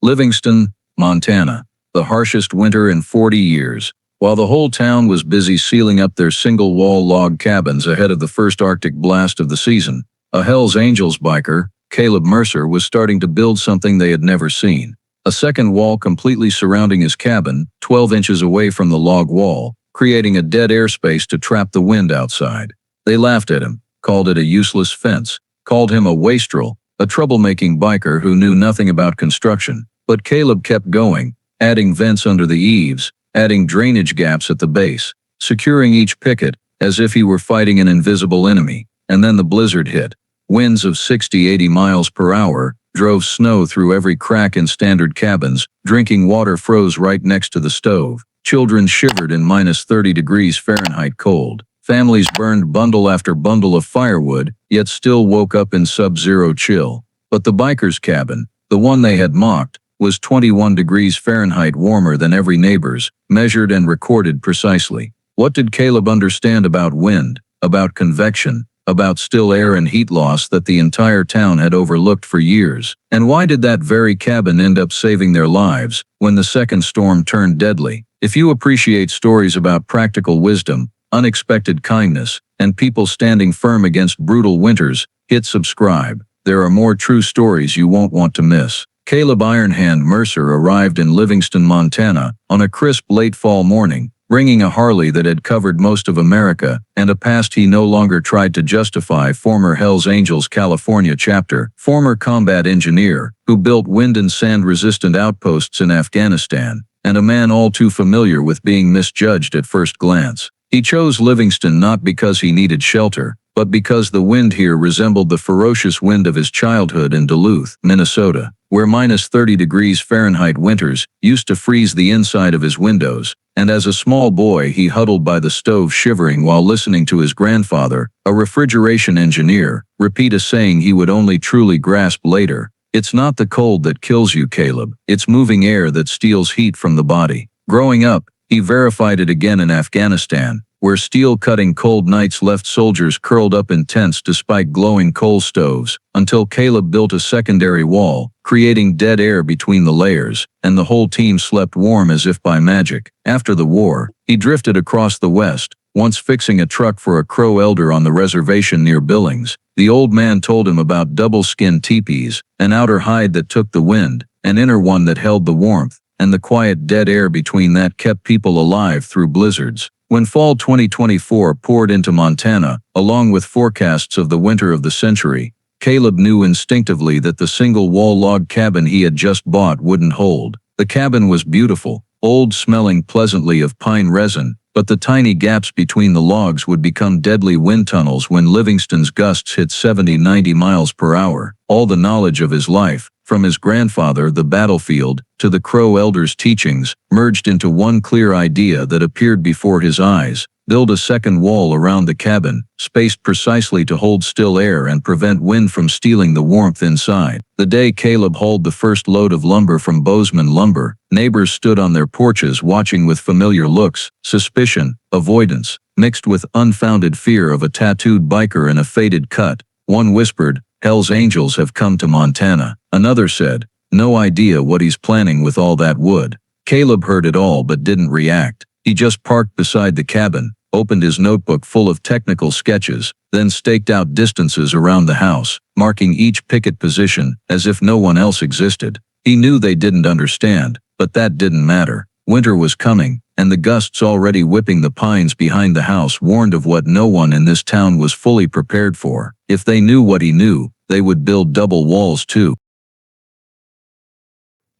Livingston, Montana. The harshest winter in 40 years. While the whole town was busy sealing up their single-wall log cabins ahead of the first Arctic blast of the season, a Hells Angels biker, Caleb Mercer, was starting to build something they had never seen. A second wall completely surrounding his cabin, 12 inches away from the log wall, creating a dead air space to trap the wind outside. They laughed at him, called it a useless fence, called him a wastrel, a troublemaking biker who knew nothing about construction. But Caleb kept going, adding vents under the eaves, adding drainage gaps at the base, securing each picket, as if he were fighting an invisible enemy. And then the blizzard hit. Winds of 60-80 miles per hour drove snow through every crack in standard cabins, drinking water froze right next to the stove. Children shivered in -30 degrees Fahrenheit cold. Families burned bundle after bundle of firewood, yet still woke up in sub-zero chill. But the biker's cabin, the one they had mocked, was 21 degrees Fahrenheit warmer than every neighbor's, measured and recorded precisely. What did Caleb understand about wind, about convection, about still air and heat loss that the entire town had overlooked for years? And why did that very cabin end up saving their lives when the second storm turned deadly? If you appreciate stories about practical wisdom, unexpected kindness, and people standing firm against brutal winters, hit subscribe. There are more true stories you won't want to miss. Caleb Ironhand Mercer arrived in Livingston, Montana, on a crisp late fall morning, bringing a Harley that had covered most of America, and a past he no longer tried to justify. Former Hells Angels California chapter, former combat engineer, who built wind and sand-resistant outposts in Afghanistan, and a man all too familiar with being misjudged at first glance. He chose Livingston not because he needed shelter, but because the wind here resembled the ferocious wind of his childhood in Duluth, Minnesota, where -30 degrees Fahrenheit winters used to freeze the inside of his windows, and as a small boy he huddled by the stove shivering while listening to his grandfather, a refrigeration engineer, repeat a saying he would only truly grasp later: "It's not the cold that kills you, Caleb, it's moving air that steals heat from the body." Growing up, he verified it again in Afghanistan, where steel-cutting cold nights left soldiers curled up in tents despite glowing coal stoves, until Caleb built a secondary wall, creating dead air between the layers, and the whole team slept warm as if by magic. After the war, he drifted across the West, once fixing a truck for a Crow elder on the reservation near Billings. The old man told him about double-skin teepees, an outer hide that took the wind, an inner one that held the warmth, and the quiet dead air between that kept people alive through blizzards. When fall 2024 poured into Montana, along with forecasts of the winter of the century, Caleb knew instinctively that the single-wall log cabin he had just bought wouldn't hold. The cabin was beautiful, old, smelling pleasantly of pine resin, but the tiny gaps between the logs would become deadly wind tunnels when Livingston's gusts hit 70-90 miles per hour. All the knowledge of his life, from his grandfather, the battlefield, to the Crow elder's teachings, merged into one clear idea that appeared before his eyes: build a second wall around the cabin, spaced precisely to hold still air and prevent wind from stealing the warmth inside. The day Caleb hauled the first load of lumber from Bozeman Lumber, neighbors stood on their porches watching with familiar looks, suspicion, avoidance, mixed with unfounded fear of a tattooed biker in a faded cut. One whispered, "Hells Angels have come to Montana." Another said, "No idea what he's planning with all that wood." Caleb heard it all but didn't react. He just parked beside the cabin, opened his notebook full of technical sketches, then staked out distances around the house, marking each picket position as if no one else existed. He knew they didn't understand, but that didn't matter. Winter was coming, and the gusts already whipping the pines behind the house warned of what no one in this town was fully prepared for. If they knew what he knew, they would build double walls too.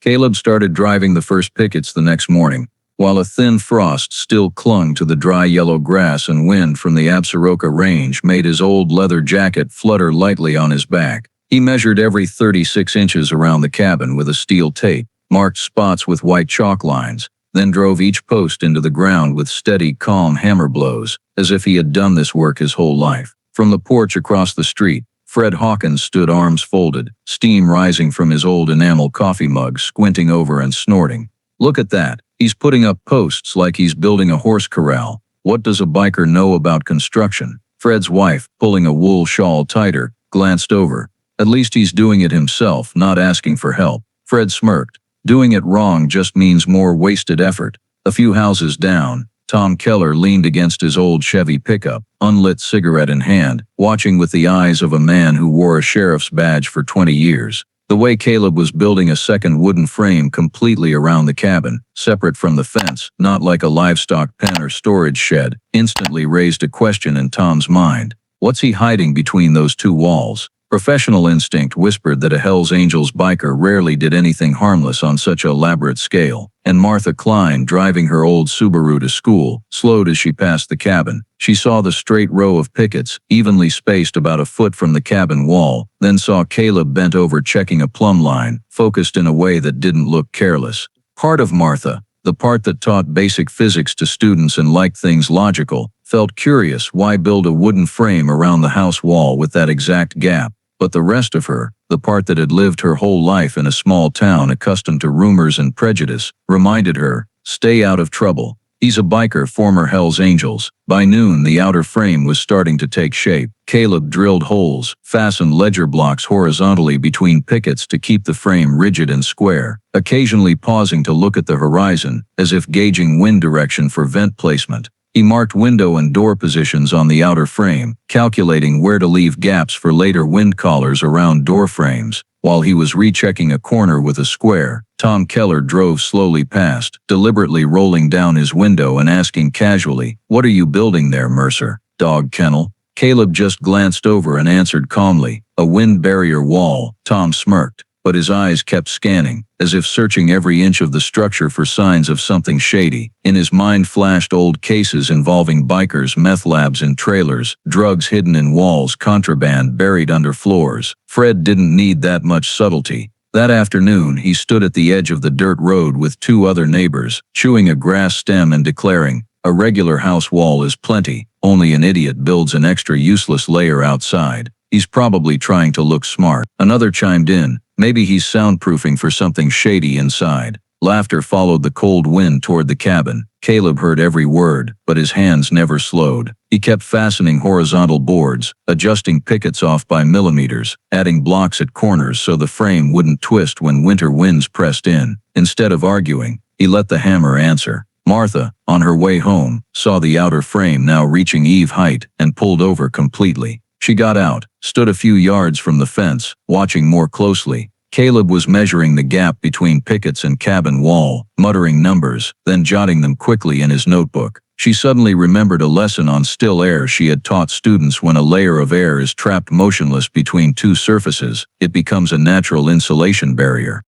Caleb started driving the first pickets the next morning, while a thin frost still clung to the dry yellow grass and wind from the Absaroka Range made his old leather jacket flutter lightly on his back. He measured every 36 inches around the cabin with a steel tape, marked spots with white chalk lines, then drove each post into the ground with steady, calm hammer blows, as if he had done this work his whole life. From the porch across the street, Fred Hawkins stood arms folded, steam rising from his old enamel coffee mug, squinting over and snorting. "Look at that. He's putting up posts like he's building a horse corral. What does a biker know about construction?" Fred's wife, pulling a wool shawl tighter, glanced over. "At least he's doing it himself, not asking for help." Fred smirked. Doing it wrong just means more wasted effort. A few houses down, Tom Keller leaned against his old Chevy pickup, unlit cigarette in hand, watching with the eyes of a man who wore a sheriff's badge for 20 years. The way Caleb was building a second wooden frame completely around the cabin, separate from the fence, not like a livestock pen or storage shed, instantly raised a question in Tom's mind. What's he hiding between those two walls? Professional instinct whispered that a Hells Angels biker rarely did anything harmless on such an elaborate scale, and Martha Klein, driving her old Subaru to school, slowed as she passed the cabin. She saw the straight row of pickets, evenly spaced about a foot from the cabin wall, then saw Caleb bent over checking a plumb line, focused in a way that didn't look careless. Part of Martha, the part that taught basic physics to students and liked things logical, felt curious why build a wooden frame around the house wall with that exact gap. But the rest of her, the part that had lived her whole life in a small town accustomed to rumors and prejudice, reminded her, stay out of trouble. He's a biker, former Hells Angels. By noon, the outer frame was starting to take shape. Caleb drilled holes, fastened ledger blocks horizontally between pickets to keep the frame rigid and square, occasionally pausing to look at the horizon, as if gauging wind direction for vent placement. He marked window and door positions on the outer frame, calculating where to leave gaps for later wind collars around door frames. While he was rechecking a corner with a square, Tom Keller drove slowly past, deliberately rolling down his window and asking casually, "What are you building there, Mercer? Dog kennel?" Caleb just glanced over and answered calmly, "A wind barrier wall." Tom smirked, but his eyes kept scanning, as if searching every inch of the structure for signs of something shady. In his mind flashed old cases involving bikers, meth labs in trailers, drugs hidden in walls, contraband buried under floors. Fred didn't need that much subtlety. That afternoon, he stood at the edge of the dirt road with two other neighbors, chewing a grass stem and declaring, "A regular house wall is plenty, only an idiot builds an extra useless layer outside. He's probably trying to look smart." Another chimed in, "Maybe he's soundproofing for something shady inside." Laughter followed the cold wind toward the cabin. Caleb heard every word, but his hands never slowed. He kept fastening horizontal boards, adjusting pickets off by millimeters, adding blocks at corners so the frame wouldn't twist when winter winds pressed in. Instead of arguing, he let the hammer answer. Martha, on her way home, saw the outer frame now reaching eave height and pulled over completely. She got out, stood a few yards from the fence, watching more closely. Caleb was measuring the gap between pickets and cabin wall, muttering numbers, then jotting them quickly in his notebook. She suddenly remembered a lesson on still air she had taught students. When a layer of air is trapped motionless between two surfaces, it becomes a natural insulation barrier.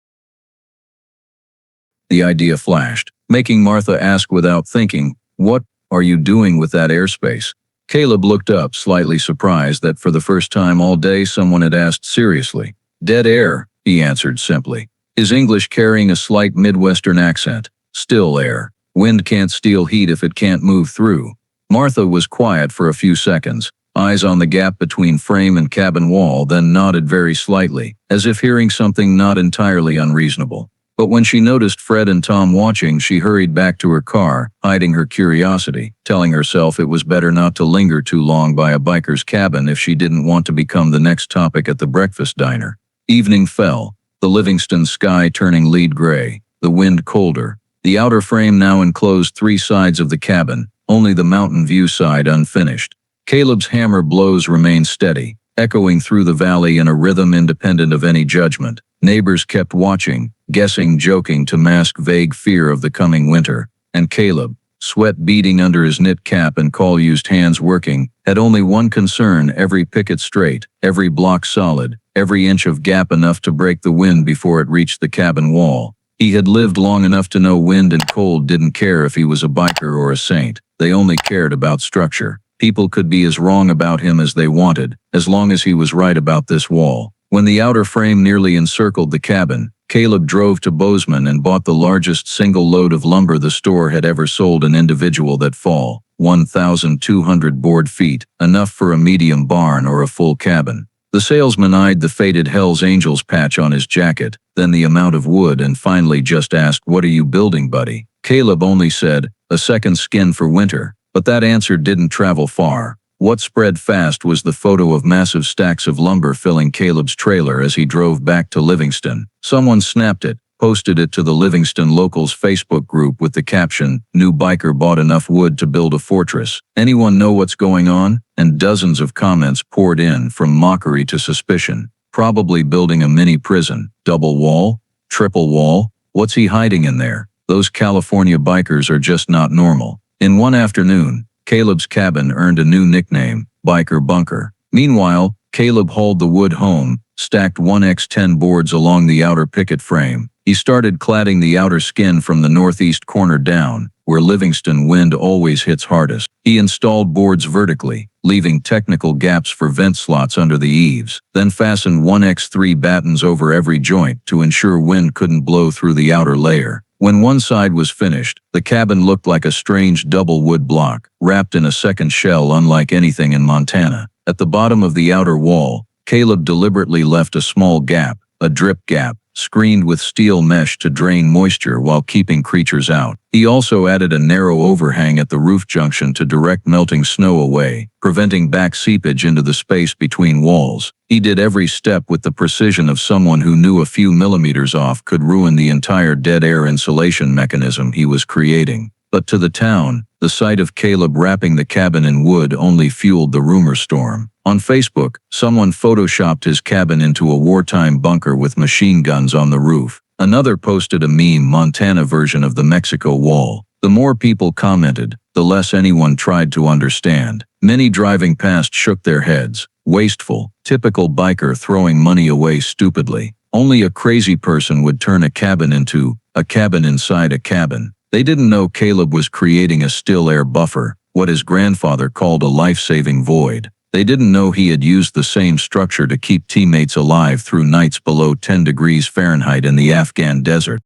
The idea flashed, making Martha ask without thinking, "What are you doing with that airspace?" Caleb looked up, slightly surprised that for the first time all day someone had asked seriously. "Dead air," he answered simply, his English carrying a slight Midwestern accent. "Still air. Wind can't steal heat if it can't move through." Martha was quiet for a few seconds, eyes on the gap between frame and cabin wall, then nodded very slightly, as if hearing something not entirely unreasonable. But when she noticed Fred and Tom watching, she hurried back to her car, hiding her curiosity, telling herself it was better not to linger too long by a biker's cabin if she didn't want to become the next topic at the breakfast diner. Evening fell, the Livingston sky turning lead gray, the wind colder. The outer frame now enclosed three sides of the cabin, only the mountain view side unfinished. Caleb's hammer blows remained steady, echoing through the valley in a rhythm independent of any judgment. Neighbors kept watching, guessing, joking to mask vague fear of the coming winter, and Caleb, sweat beading under his knit cap and call-used hands working, had only one concern: every picket straight, every block solid, every inch of gap enough to break the wind before it reached the cabin wall. He had lived long enough to know wind and cold didn't care if he was a biker or a saint. They only cared about structure. People could be as wrong about him as they wanted, as long as he was right about this wall. When the outer frame nearly encircled the cabin, Caleb drove to Bozeman and bought the largest single load of lumber the store had ever sold an individual that fall, 1,200 board feet, enough for a medium barn or a full cabin. The salesman eyed the faded Hells Angels patch on his jacket, then the amount of wood, and finally just asked, "What are you building, buddy?" Caleb only said, "A second skin for winter," but that answer didn't travel far. What spread fast was the photo of massive stacks of lumber filling Caleb's trailer as he drove back to Livingston. Someone snapped it, posted it to the Livingston Locals Facebook group with the caption, "New biker bought enough wood to build a fortress. Anyone know what's going on?" And dozens of comments poured in, from mockery to suspicion. "Probably building a mini prison. Double wall? Triple wall? What's he hiding in there? Those California bikers are just not normal." In one afternoon, Caleb's cabin earned a new nickname, Biker Bunker. Meanwhile, Caleb hauled the wood home, stacked 1x10 boards along the outer picket frame. He started cladding the outer skin from the northeast corner down, where Livingston wind always hits hardest. He installed boards vertically, leaving technical gaps for vent slots under the eaves, then fastened 1x3 battens over every joint to ensure wind couldn't blow through the outer layer. When one side was finished, the cabin looked like a strange double wood block, wrapped in a second shell unlike anything in Montana. At the bottom of the outer wall, Caleb deliberately left a small gap, a drip gap, screened with steel mesh to drain moisture while keeping creatures out. He also added a narrow overhang at the roof junction to direct melting snow away, preventing back seepage into the space between walls. He did every step with the precision of someone who knew a few millimeters off could ruin the entire dead air insulation mechanism he was creating. But to the town, the sight of Caleb wrapping the cabin in wood only fueled the rumor storm. On Facebook, someone photoshopped his cabin into a wartime bunker with machine guns on the roof. Another posted a meme Montana version of the Mexico Wall. The more people commented, the less anyone tried to understand. Many driving past shook their heads. Wasteful, typical biker throwing money away stupidly. Only a crazy person would turn a cabin into a cabin inside a cabin. They didn't know Caleb was creating a still air buffer, what his grandfather called a life-saving void. They didn't know he had used the same structure to keep teammates alive through nights below 10 degrees Fahrenheit in the Afghan desert.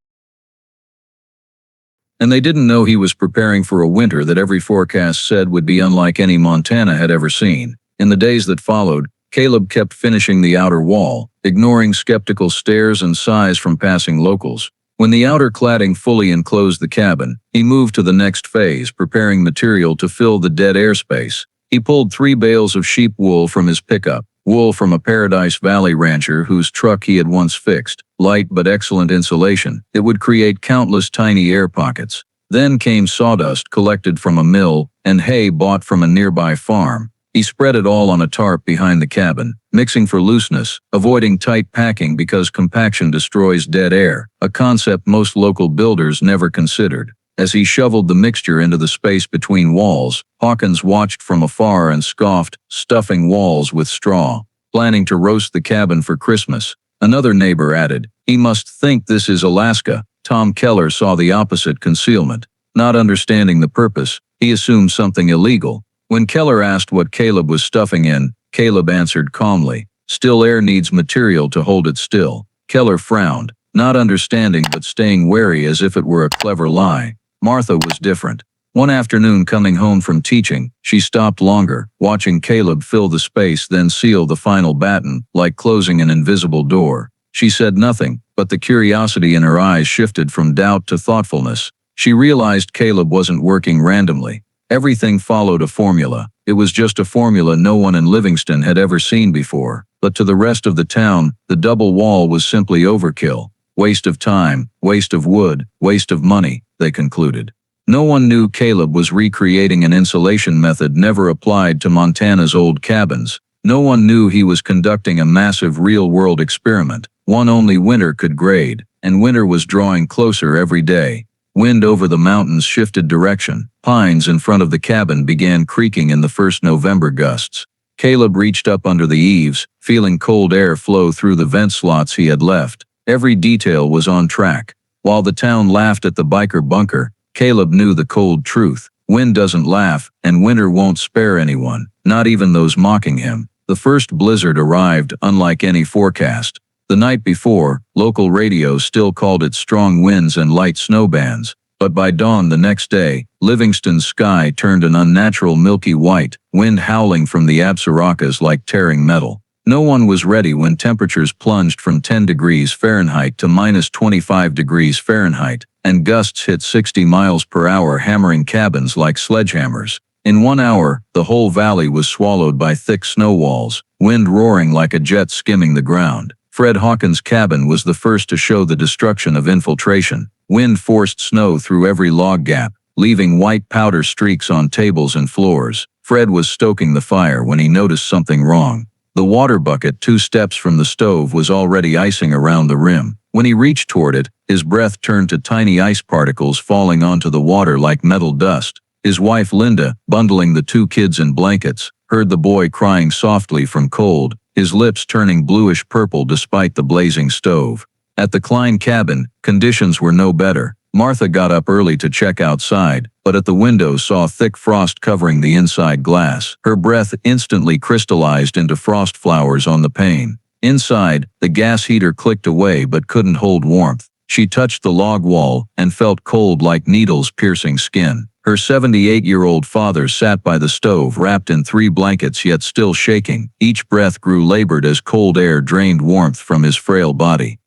And they didn't know he was preparing for a winter that every forecast said would be unlike any Montana had ever seen. In the days that followed, Caleb kept finishing the outer wall, ignoring skeptical stares and sighs from passing locals. When the outer cladding fully enclosed the cabin, he moved to the next phase, preparing material to fill the dead airspace. He pulled 3 bales of sheep wool from his pickup, wool from a Paradise Valley rancher whose truck he had once fixed, light but excellent insulation. It would create countless tiny air pockets. Then came sawdust collected from a mill and hay bought from a nearby farm. He spread it all on a tarp behind the cabin, mixing for looseness, avoiding tight packing because compaction destroys dead air, a concept most local builders never considered. As he shoveled the mixture into the space between walls, Hawkins watched from afar and scoffed, stuffing walls with straw, planning to roast the cabin for Christmas. Another neighbor added, "He must think this is Alaska." Tom Keller saw the opposite concealment. Not understanding the purpose, he assumed something illegal. When Keller asked what Caleb was stuffing in, Caleb answered calmly, "Still air needs material to hold it still." Keller frowned, not understanding but staying wary as if it were a clever lie. Martha was different. One afternoon coming home from teaching, she stopped longer, watching Caleb fill the space then seal the final batten, like closing an invisible door. She said nothing, but the curiosity in her eyes shifted from doubt to thoughtfulness. She realized Caleb wasn't working randomly. Everything followed a formula. It was just a formula no one in Livingston had ever seen before. But to the rest of the town, the double wall was simply overkill. Waste of time, waste of wood, waste of money, they concluded. No one knew Caleb was recreating an insulation method never applied to Montana's old cabins. No one knew he was conducting a massive real-world experiment, one only winter could grade, and winter was drawing closer every day. Wind over the mountains shifted direction. Pines in front of the cabin began creaking in the first November gusts. Caleb reached up under the eaves, feeling cold air flow through the vent slots he had left. Every detail was on track. While the town laughed at the biker bunker, Caleb knew the cold truth. Wind doesn't laugh, and winter won't spare anyone, not even those mocking him. The first blizzard arrived unlike any forecast. The night before, local radio still called it strong winds and light snow bands. But by dawn the next day, Livingston's sky turned an unnatural milky white, wind howling from the Absarocas like tearing metal. No one was ready when temperatures plunged from 10 degrees Fahrenheit to minus 25 degrees Fahrenheit, and gusts hit 60 miles per hour, hammering cabins like sledgehammers. In 1 hour, the whole valley was swallowed by thick snow walls, wind roaring like a jet skimming the ground. Fred Hawkins' cabin was the first to show the destruction of infiltration. Wind forced snow through every log gap, leaving white powder streaks on tables and floors. Fred was stoking the fire when he noticed something wrong. The water bucket 2 steps from the stove was already icing around the rim. When he reached toward it, his breath turned to tiny ice particles falling onto the water like metal dust. His wife Linda, bundling the 2 kids in blankets, heard the boy crying softly from cold, his lips turning bluish-purple despite the blazing stove. At the Klein cabin, conditions were no better. Martha got up early to check outside, but at the window saw thick frost covering the inside glass. Her breath instantly crystallized into frost flowers on the pane. Inside, the gas heater clicked away but couldn't hold warmth. She touched the log wall and felt cold like needles piercing skin. Her 78-year-old father sat by the stove wrapped in 3 blankets yet still shaking. Each breath grew labored as cold air drained warmth from his frail body.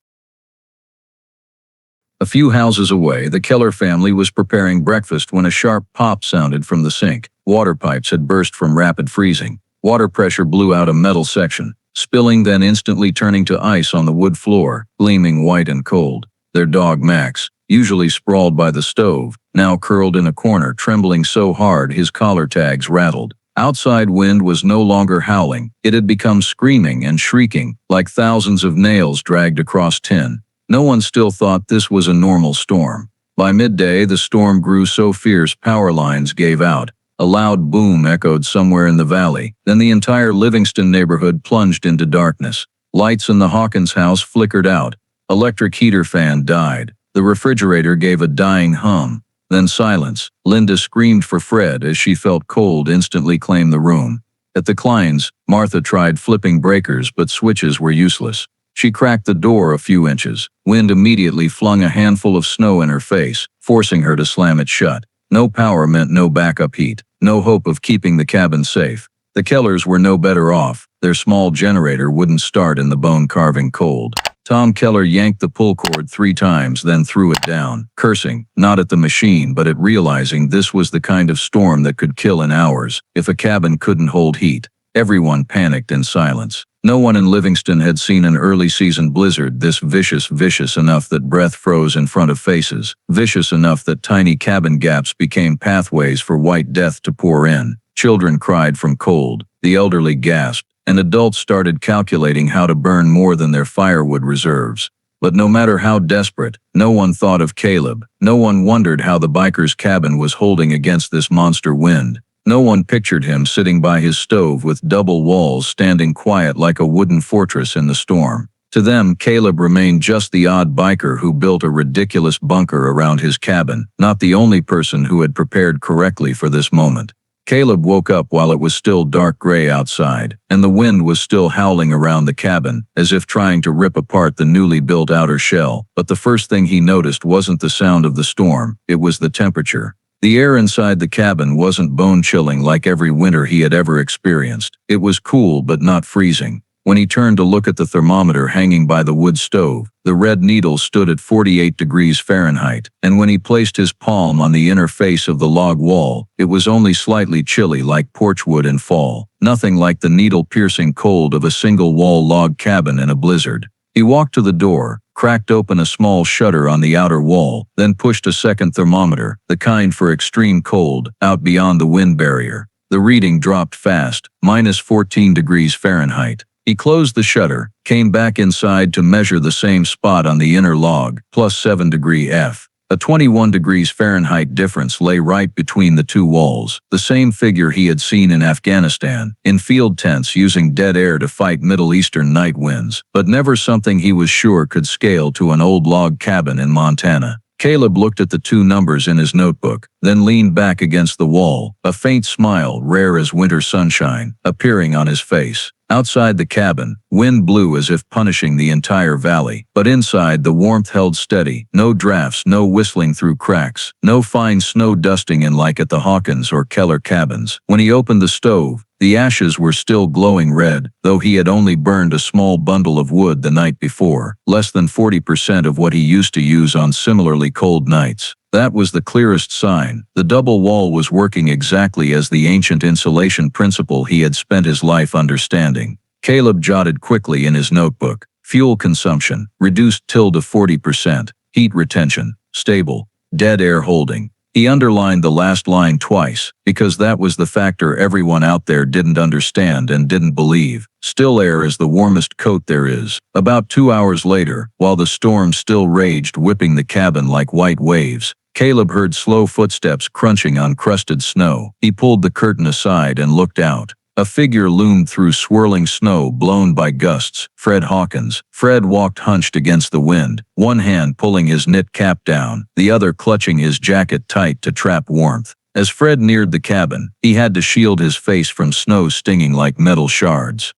A few houses away, the Keller family was preparing breakfast when a sharp pop sounded from the sink. Water pipes had burst from rapid freezing. Water pressure blew out a metal section, spilling then instantly turning to ice on the wood floor, gleaming white and cold. Their dog Max, usually sprawled by the stove, now curled in a corner, trembling so hard his collar tags rattled. Outside wind was no longer howling. It had become screaming and shrieking, like thousands of nails dragged across tin. No one still thought this was a normal storm. By midday, the storm grew so fierce power lines gave out. A loud boom echoed somewhere in the valley. Then the entire Livingston neighborhood plunged into darkness. Lights in the Hawkins house flickered out. Electric heater fan died. The refrigerator gave a dying hum. Then silence. Linda screamed for Fred as she felt cold instantly claim the room. At the Kleins, Martha tried flipping breakers but switches were useless. She cracked the door a few inches. Wind immediately flung a handful of snow in her face, forcing her to slam it shut. No power meant no backup heat, no hope of keeping the cabin safe. The Kellers were no better off. Their small generator wouldn't start in the bone-carving cold. Tom Keller yanked the pull cord 3 times, then threw it down, cursing, not at the machine but at realizing this was the kind of storm that could kill in hours if a cabin couldn't hold heat. Everyone panicked in silence. No one in Livingston had seen an early-season blizzard this vicious enough that breath froze in front of faces, vicious enough that tiny cabin gaps became pathways for white death to pour in. Children cried from cold, the elderly gasped, and adults started calculating how to burn more than their firewood reserves. But no matter how desperate, no one thought of Caleb. No one wondered how the biker's cabin was holding against this monster wind. No one pictured him sitting by his stove with double walls standing quiet like a wooden fortress in the storm. To them, Caleb remained just the odd biker who built a ridiculous bunker around his cabin, not the only person who had prepared correctly for this moment. Caleb woke up while it was still dark gray outside, and the wind was still howling around the cabin, as if trying to rip apart the newly built outer shell. But the first thing he noticed wasn't the sound of the storm, it was the temperature. The air inside the cabin wasn't bone-chilling like every winter he had ever experienced. It was cool but not freezing. When he turned to look at the thermometer hanging by the wood stove, the red needle stood at 48 degrees Fahrenheit, and when he placed his palm on the inner face of the log wall, it was only slightly chilly like porchwood in fall, nothing like the needle-piercing cold of a single-wall log cabin in a blizzard. He walked to the door, cracked open a small shutter on the outer wall, then pushed a second thermometer, the kind for extreme cold, out beyond the wind barrier. The reading dropped fast, minus 14 degrees Fahrenheit. He closed the shutter, came back inside to measure the same spot on the inner log, plus 7 degrees F. A 21 degrees Fahrenheit difference lay right between the 2 walls, the same figure he had seen in Afghanistan, in field tents using dead air to fight Middle Eastern night winds, but never something he was sure could scale to an old log cabin in Montana. Caleb looked at the 2 numbers in his notebook, then leaned back against the wall, a faint smile, rare as winter sunshine, appearing on his face. Outside the cabin, wind blew as if punishing the entire valley, but inside the warmth held steady, no drafts, no whistling through cracks, no fine snow dusting in like at the Hawkins or Keller cabins. When he opened the stove, the ashes were still glowing red, though he had only burned a small bundle of wood the night before, less than 40% of what he used to use on similarly cold nights. That was the clearest sign. The double wall was working exactly as the ancient insulation principle he had spent his life understanding. Caleb jotted quickly in his notebook, Fuel consumption, reduced till to 40%. Heat retention, stable. Dead air holding. He underlined the last line twice, because that was the factor everyone out there didn't understand and didn't believe. Still air is the warmest coat there is. About 2 hours later, while the storm still raged, whipping the cabin like white waves, Caleb heard slow footsteps crunching on crusted snow. He pulled the curtain aside and looked out. A figure loomed through swirling snow blown by gusts. Fred Hawkins. Fred walked hunched against the wind, one hand pulling his knit cap down, the other clutching his jacket tight to trap warmth. As Fred neared the cabin, he had to shield his face from snow stinging like metal shards.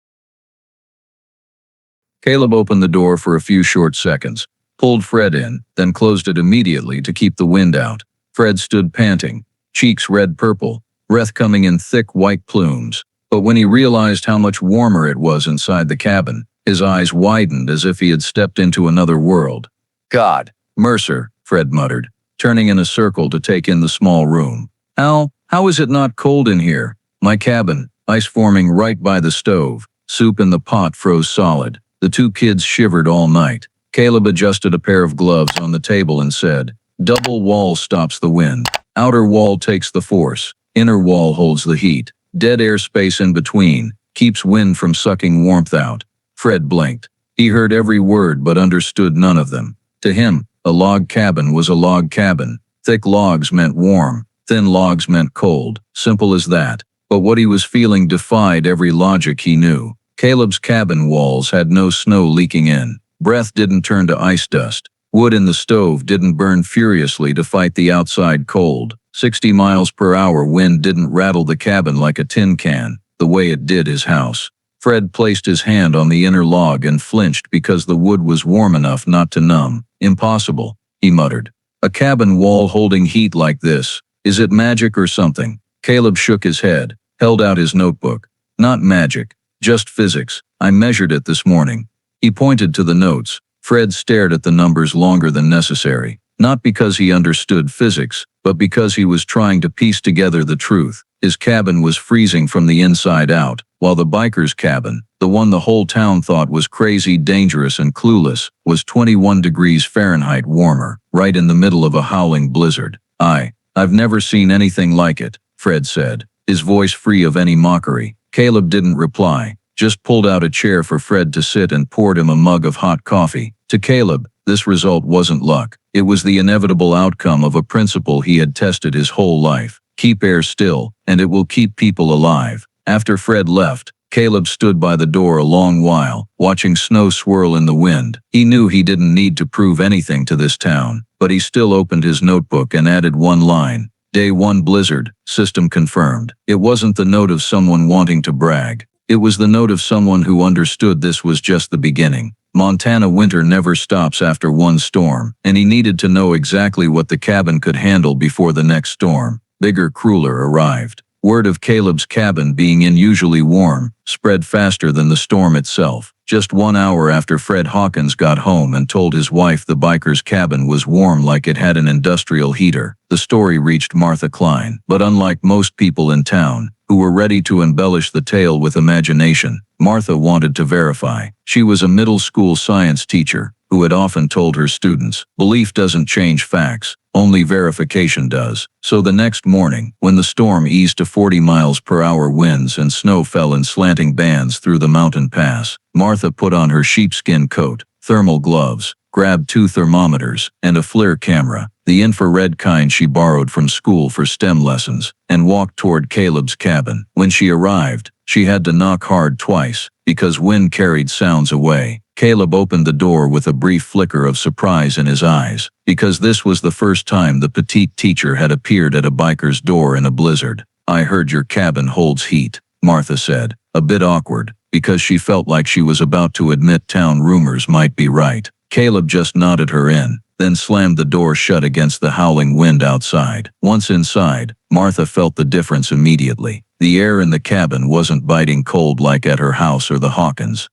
Caleb opened the door for a few short seconds, pulled Fred in, then closed it immediately to keep the wind out. Fred stood panting, cheeks red-purple, breath coming in thick white plumes. But when he realized how much warmer it was inside the cabin, his eyes widened as if he had stepped into another world. "God, Mercer," Fred muttered, turning in a circle to take in the small room. How is it not cold in here? My cabin, ice forming right by the stove. Soup in the pot froze solid. The two kids shivered all night. Caleb adjusted a pair of gloves on the table and said, "Double wall stops the wind. Outer wall takes the force. Inner wall holds the heat. Dead air space in between keeps wind from sucking warmth out." Fred blinked. He heard every word but understood none of them. To him, a log cabin was a log cabin. Thick logs meant warm, thin logs meant cold. Simple as that. But what he was feeling defied every logic he knew. Caleb's cabin walls had no snow leaking in. Breath didn't turn to ice dust. Wood in the stove didn't burn furiously to fight the outside cold. 60 miles per hour wind didn't rattle the cabin like a tin can, the way it did his house. Fred placed his hand on the inner log and flinched because the wood was warm enough not to numb. "Impossible," he muttered. "A cabin wall holding heat like this. Is it magic or something?" Caleb shook his head, held out his notebook. "Not magic, just physics. I measured it this morning." He pointed to the notes. Fred stared at the numbers longer than necessary. Not because he understood physics, but because he was trying to piece together the truth. His cabin was freezing from the inside out, while the biker's cabin, the one the whole town thought was crazy, dangerous, and clueless, was 21 degrees Fahrenheit warmer, right in the middle of a howling blizzard. I've never seen anything like it," Fred said, his voice free of any mockery. Caleb didn't reply, just pulled out a chair for Fred to sit and poured him a mug of hot coffee. To Caleb, this result wasn't luck. It was the inevitable outcome of a principle he had tested his whole life. Keep air still, and it will keep people alive. After Fred left, Caleb stood by the door a long while, watching snow swirl in the wind. He knew he didn't need to prove anything to this town, but he still opened his notebook and added one line. "Day 1 blizzard, system confirmed." It wasn't the note of someone wanting to brag. It was the note of someone who understood this was just the beginning. Montana winter never stops after one storm, and he needed to know exactly what the cabin could handle before the next storm. Bigger, crueler arrived. Word of Caleb's cabin being unusually warm spread faster than the storm itself. Just 1 hour after Fred Hawkins got home and told his wife the biker's cabin was warm like it had an industrial heater, the story reached Martha Klein. But unlike most people in town, who were ready to embellish the tale with imagination, Martha wanted to verify. She was a middle school science teacher who had often told her students, "Belief doesn't change facts, only verification does." So the next morning, when the storm eased to 40 miles per hour winds and snow fell in slanting bands through the mountain pass, Martha put on her sheepskin coat, thermal gloves, grabbed 2 thermometers, and a FLIR camera, the infrared kind she borrowed from school for STEM lessons, and walked toward Caleb's cabin. When she arrived, she had to knock hard twice, because wind carried sounds away. Caleb opened the door with a brief flicker of surprise in his eyes, because this was the first time the petite teacher had appeared at a biker's door in a blizzard. "I heard your cabin holds heat," Martha said, a bit awkward, because she felt like she was about to admit town rumors might be right. Caleb just nodded her in, then slammed the door shut against the howling wind outside. Once inside, Martha felt the difference immediately. The air in the cabin wasn't biting cold like at her house or the Hawkins.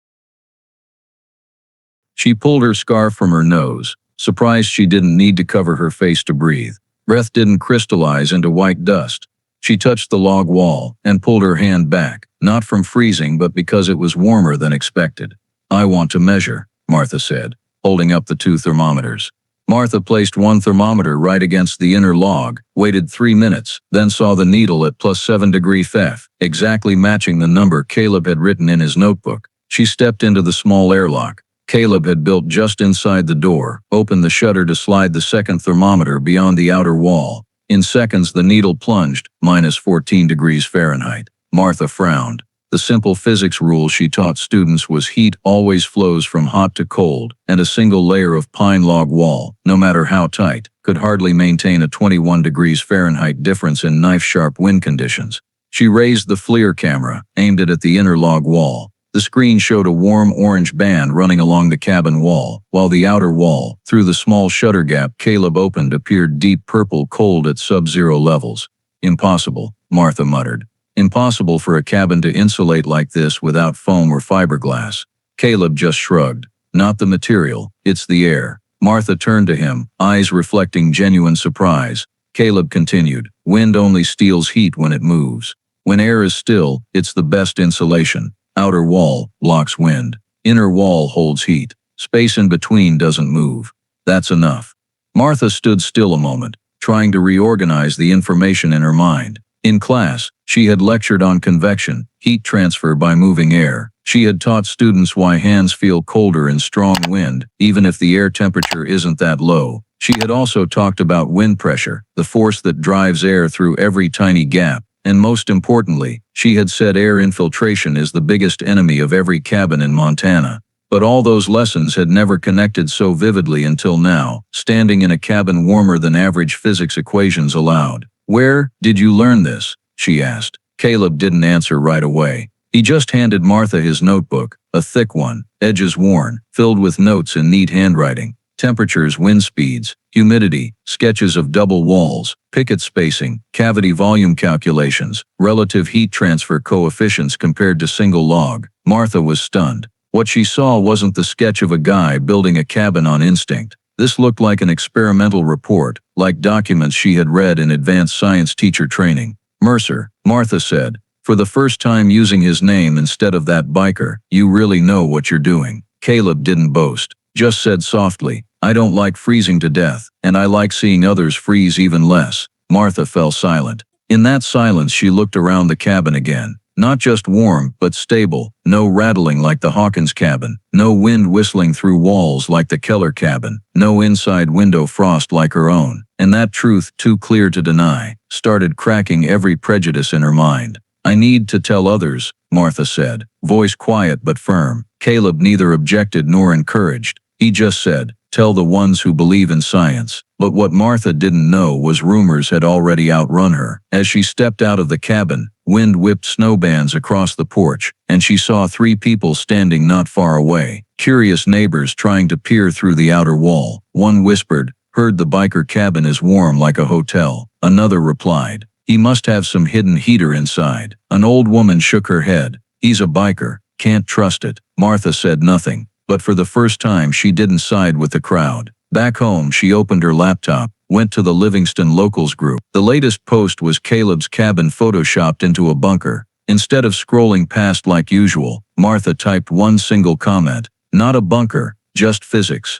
She pulled her scarf from her nose, surprised she didn't need to cover her face to breathe. Breath didn't crystallize into white dust. She touched the log wall and pulled her hand back, not from freezing but because it was warmer than expected. "I want to measure." Martha said, holding up the two thermometers. Martha placed one thermometer right against the inner log, waited 3 minutes, then saw the needle at +7 degrees F, exactly matching the number Caleb had written in his notebook. She stepped into the small airlock Caleb had built just inside the door, opened the shutter to slide the second thermometer beyond the outer wall. In seconds the needle plunged, -14 degrees Fahrenheit. Martha frowned. The simple physics rule she taught students was heat always flows from hot to cold, and a single layer of pine log wall, no matter how tight, could hardly maintain a 21 degrees Fahrenheit difference in knife-sharp wind conditions. She raised the FLIR camera, aimed it at the inner log wall. The screen showed a warm orange band running along the cabin wall, while the outer wall, through the small shutter gap Caleb opened, appeared deep purple cold at sub-zero levels. Impossible, Martha muttered. Impossible for a cabin to insulate like this without foam or fiberglass. Caleb just shrugged. Not the material, it's the air. Martha turned to him, eyes reflecting genuine surprise. Caleb continued, wind only steals heat when it moves. When air is still, it's the best insulation. Outer wall blocks wind. Inner wall holds heat. Space in between doesn't move. That's enough. Martha stood still a moment, trying to reorganize the information in her mind. In class, she had lectured on convection, heat transfer by moving air. She had taught students why hands feel colder in strong wind, even if the air temperature isn't that low. She had also talked about wind pressure, the force that drives air through every tiny gap. And most importantly, she had said air infiltration is the biggest enemy of every cabin in Montana. But all those lessons had never connected so vividly until now, standing in a cabin warmer than average physics equations allowed. "Where did you learn this?" she asked. Caleb didn't answer right away. He just handed Martha his notebook, a thick one, edges worn, filled with notes in neat handwriting. Temperatures, wind speeds, humidity, sketches of double walls, picket spacing, cavity volume calculations, relative heat transfer coefficients compared to single log. Martha was stunned. What she saw wasn't the sketch of a guy building a cabin on instinct. This looked like an experimental report, like documents she had read in advanced science teacher training. "Mercer," Martha said, for the first time using his name instead of that biker, "you really know what you're doing." Caleb didn't boast, just said softly, "I don't like freezing to death, and I like seeing others freeze even less." Martha fell silent. In that silence she looked around the cabin again. Not just warm, but stable. No rattling like the Hawkins cabin. No wind whistling through walls like the Keller cabin. No inside window frost like her own. And that truth, too clear to deny, started cracking every prejudice in her mind. "I need to tell others," Martha said, voice quiet but firm. Caleb neither objected nor encouraged. He just said, "Tell the ones who believe in science." But what Martha didn't know was rumors had already outrun her. As she stepped out of the cabin, wind whipped snowbands across the porch, and she saw 3 people standing not far away, curious neighbors trying to peer through the outer wall. One whispered, "Heard the biker cabin is warm like a hotel." Another replied, "He must have some hidden heater inside." An old woman shook her head. "He's a biker. Can't trust it." Martha said nothing, but for the first time she didn't side with the crowd. Back home she opened her laptop, went to the Livingston locals group. The latest post was Caleb's cabin photoshopped into a bunker. Instead of scrolling past like usual, Martha typed one single comment, "Not a bunker, just physics."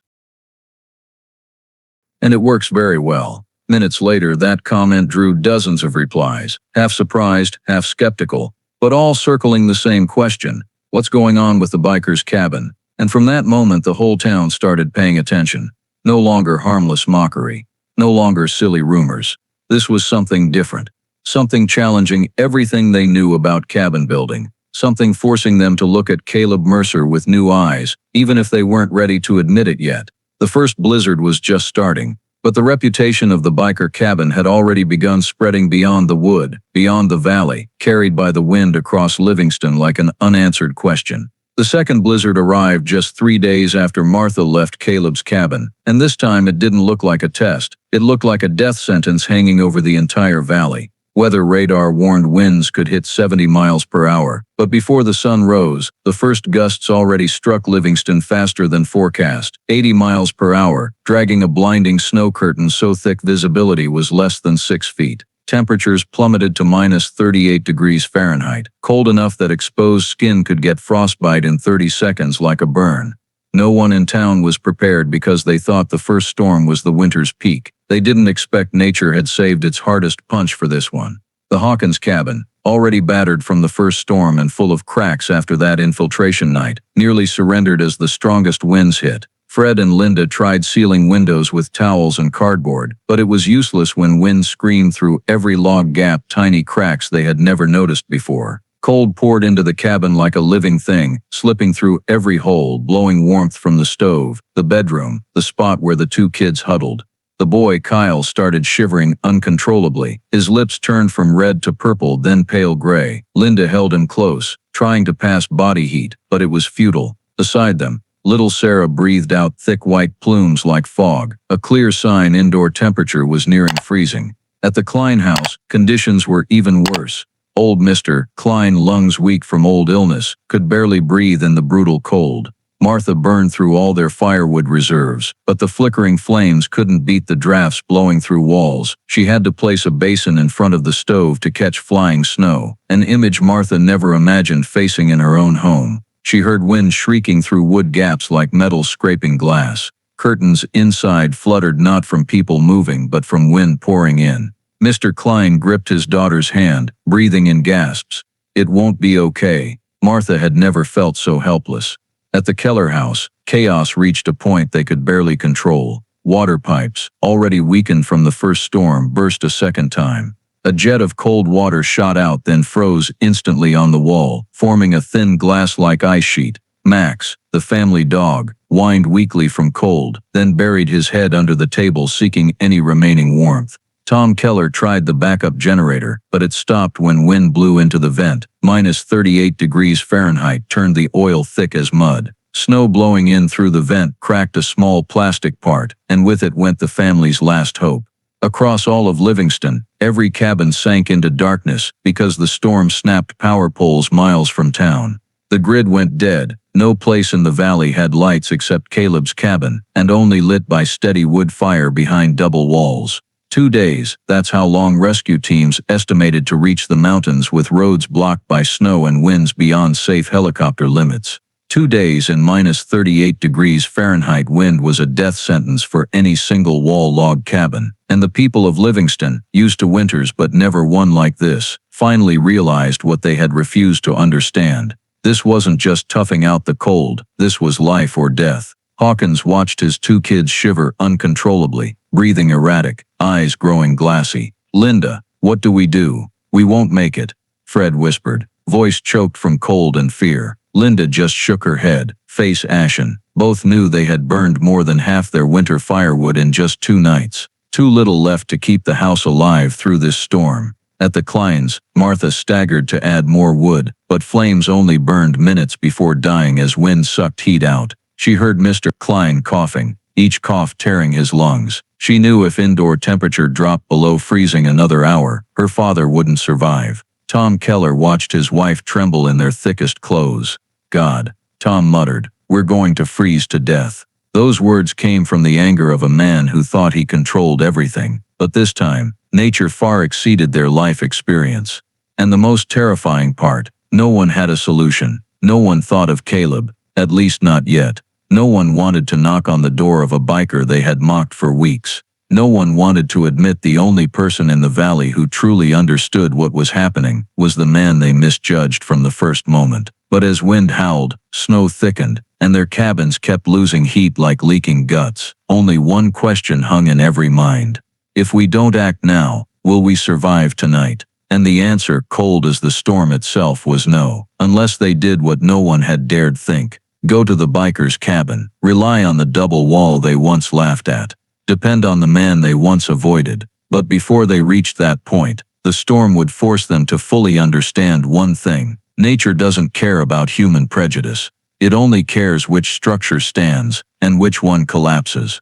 And it works very well. Minutes later that comment drew dozens of replies, half surprised, half skeptical, but all circling the same question, what's going on with the biker's cabin? And from that moment the whole town started paying attention. No longer harmless mockery. No longer silly rumors. This was something different. Something challenging everything they knew about cabin building. Something forcing them to look at Caleb Mercer with new eyes, even if they weren't ready to admit it yet. The first blizzard was just starting, but the reputation of the biker cabin had already begun spreading beyond the wood, beyond the valley, carried by the wind across Livingston like an unanswered question. The second blizzard arrived just 3 days after Martha left Caleb's cabin, and this time it didn't look like a test. It looked like a death sentence hanging over the entire valley. Weather radar warned winds could hit 70 miles per hour, but before the sun rose, the first gusts already struck Livingston faster than forecast, 80 miles per hour, dragging a blinding snow curtain so thick visibility was less than 6 feet. Temperatures plummeted to -38 degrees Fahrenheit, cold enough that exposed skin could get frostbite in 30 seconds like a burn. No one in town was prepared because they thought the first storm was the winter's peak. They didn't expect nature had saved its hardest punch for this one. The Hawkins cabin, already battered from the first storm and full of cracks after that infiltration night, nearly surrendered as the strongest winds hit. Fred and Linda tried sealing windows with towels and cardboard, but it was useless when wind screamed through every log gap, tiny cracks they had never noticed before. Cold poured into the cabin like a living thing, slipping through every hole, blowing warmth from the stove, the bedroom, the spot where the two kids huddled. The boy, Kyle, started shivering uncontrollably. His lips turned from red to purple, then pale gray. Linda held him close, trying to pass body heat, but it was futile. Beside them, little Sarah breathed out thick white plumes like fog, a clear sign indoor temperature was nearing freezing. At the Klein house, conditions were even worse. Old Mr. Klein, lungs weak from old illness, could barely breathe in the brutal cold. Martha burned through all their firewood reserves, but the flickering flames couldn't beat the drafts blowing through walls. She had to place a basin in front of the stove to catch flying snow, an image Martha never imagined facing in her own home. She heard wind shrieking through wood gaps like metal scraping glass. Curtains inside fluttered not from people moving but from wind pouring in. Mr. Klein gripped his daughter's hand, breathing in gasps. It won't be okay. Martha had never felt so helpless. At the Keller house, chaos reached a point they could barely control. Water pipes, already weakened from the first storm, burst a second time. A jet of cold water shot out, then froze instantly on the wall, forming a thin glass-like ice sheet. Max, the family dog, whined weakly from cold, then buried his head under the table seeking any remaining warmth. Tom Keller tried the backup generator, but it stopped when wind blew into the vent. Minus 38 degrees Fahrenheit turned the oil thick as mud. Snow blowing in through the vent cracked a small plastic part, and with it went the family's last hope. Across all of Livingston, every cabin sank into darkness because the storm snapped power poles miles from town. The grid went dead. No place in the valley had lights except Caleb's cabin, and only lit by steady wood fire behind double walls. 2 days, that's how long rescue teams estimated to reach the mountains with roads blocked by snow and winds beyond safe helicopter limits. 2 days in minus 38 degrees Fahrenheit wind was a death sentence for any single wall log cabin, and the people of Livingston, used to winters but never one like this, finally realized what they had refused to understand. This wasn't just toughing out the cold, this was life or death. Hawkins watched his two kids shiver uncontrollably, breathing erratic, eyes growing glassy. "Linda, what do we do? We won't make it," Fred whispered, voice choked from cold and fear. Linda just shook her head, face ashen. Both knew they had burned more than half their winter firewood in just 2 nights. Too little left to keep the house alive through this storm. At the Kleins, Martha staggered to add more wood, but flames only burned minutes before dying as wind sucked heat out. She heard Mr. Klein coughing, each cough tearing his lungs. She knew if indoor temperature dropped below freezing another hour, her father wouldn't survive. Tom Keller watched his wife tremble in their thickest clothes. "God," Tom muttered, "we're going to freeze to death." Those words came from the anger of a man who thought he controlled everything, but this time, nature far exceeded their life experience. And the most terrifying part, no one had a solution. No one thought of Caleb, at least not yet. No one wanted to knock on the door of a biker they had mocked for weeks. No one wanted to admit the only person in the valley who truly understood what was happening was the man they misjudged from the first moment. But as wind howled, snow thickened, and their cabins kept losing heat like leaking guts, only one question hung in every mind. If we don't act now, will we survive tonight? And the answer, cold as the storm itself, was no, unless they did what no one had dared think. Go to the biker's cabin, rely on the double wall they once laughed at, depend on the man they once avoided. But before they reached that point, the storm would force them to fully understand one thing. Nature doesn't care about human prejudice. It only cares which structure stands, and which one collapses.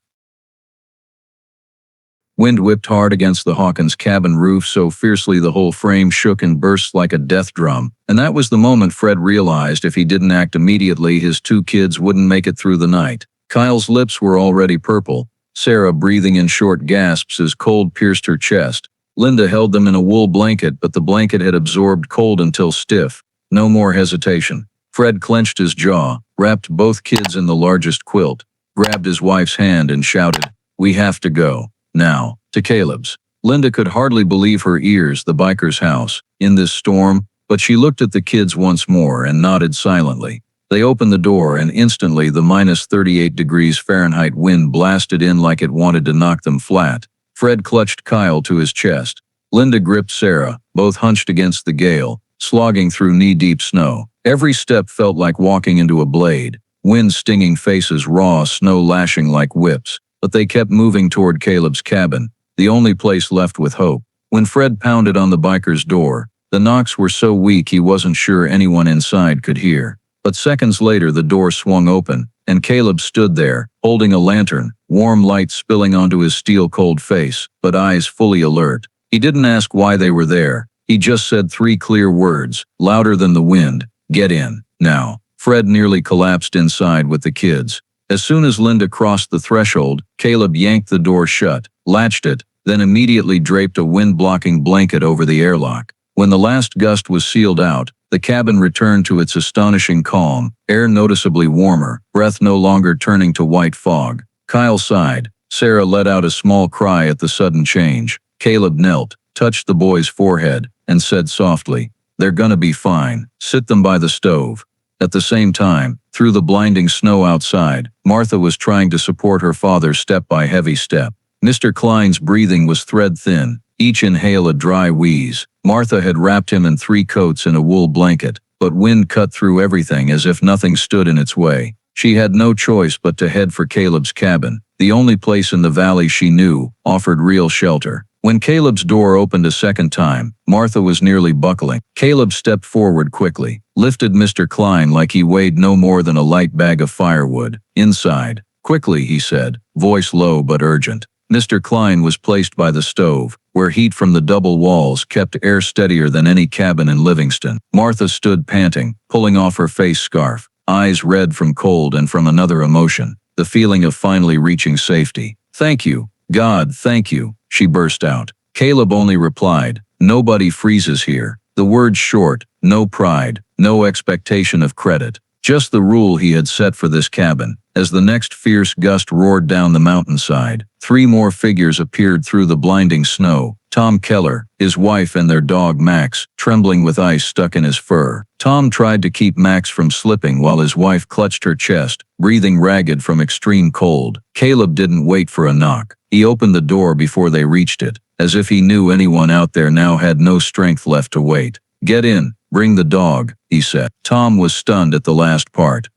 Wind whipped hard against the Hawkins cabin roof so fiercely the whole frame shook and burst like a death drum, and that was the moment Fred realized if he didn't act immediately his 2 kids wouldn't make it through the night. Kyle's lips were already purple, Sarah breathing in short gasps as cold pierced her chest. Linda held them in a wool blanket, but the blanket had absorbed cold until stiff. No more hesitation. Fred clenched his jaw, wrapped both kids in the largest quilt, grabbed his wife's hand and shouted, "We have to go. Now," to Caleb's. Linda could hardly believe her ears. The biker's house, in this storm, but she looked at the kids once more and nodded silently. They opened the door and instantly the -38 degrees Fahrenheit wind blasted in like it wanted to knock them flat. Fred clutched Kyle to his chest. Linda gripped Sarah, both hunched against the gale, slogging through knee-deep snow. Every step felt like walking into a blade, wind stinging faces, raw snow lashing like whips, but they kept moving toward Caleb's cabin, the only place left with hope. When Fred pounded on the biker's door, the knocks were so weak he wasn't sure anyone inside could hear. But seconds later the door swung open, and Caleb stood there, holding a lantern, warm light spilling onto his steel-cold face, but eyes fully alert. He didn't ask why they were there. He just said 3 clear words, louder than the wind, "Get in, now." Fred nearly collapsed inside with the kids. As soon as Linda crossed the threshold, Caleb yanked the door shut, latched it, then immediately draped a wind-blocking blanket over the airlock. When the last gust was sealed out, the cabin returned to its astonishing calm, air noticeably warmer, breath no longer turning to white fog. Kyle sighed. Sarah let out a small cry at the sudden change. Caleb knelt, touched the boy's forehead, and said softly, "They're gonna be fine. Sit them by the stove." At the same time, through the blinding snow outside, Martha was trying to support her father step by heavy step. Mr. Klein's breathing was thread-thin, each inhale a dry wheeze. Martha had wrapped him in 3 coats and a wool blanket, but wind cut through everything as if nothing stood in its way. She had no choice but to head for Caleb's cabin. The only place in the valley she knew offered real shelter. When Caleb's door opened a second time, Martha was nearly buckling. Caleb stepped forward quickly, lifted Mr. Klein like he weighed no more than a light bag of firewood. "Inside." "Quickly," he said, voice low but urgent. Mr. Klein was placed by the stove, where heat from the double walls kept air steadier than any cabin in Livingston. Martha stood panting, pulling off her face scarf, eyes red from cold and from another emotion, the feeling of finally reaching safety. "Thank you, God, thank you," she burst out. Caleb only replied, "Nobody freezes here." The words short, no pride, no expectation of credit, just the rule he had set for this cabin. As the next fierce gust roared down the mountainside, 3 more figures appeared through the blinding snow. Tom Keller, his wife and their dog Max, trembling with ice stuck in his fur. Tom tried to keep Max from slipping while his wife clutched her chest, breathing ragged from extreme cold. Caleb didn't wait for a knock. He opened the door before they reached it, as if he knew anyone out there now had no strength left to wait. "Get in, bring the dog," he said. Tom was stunned at the last part.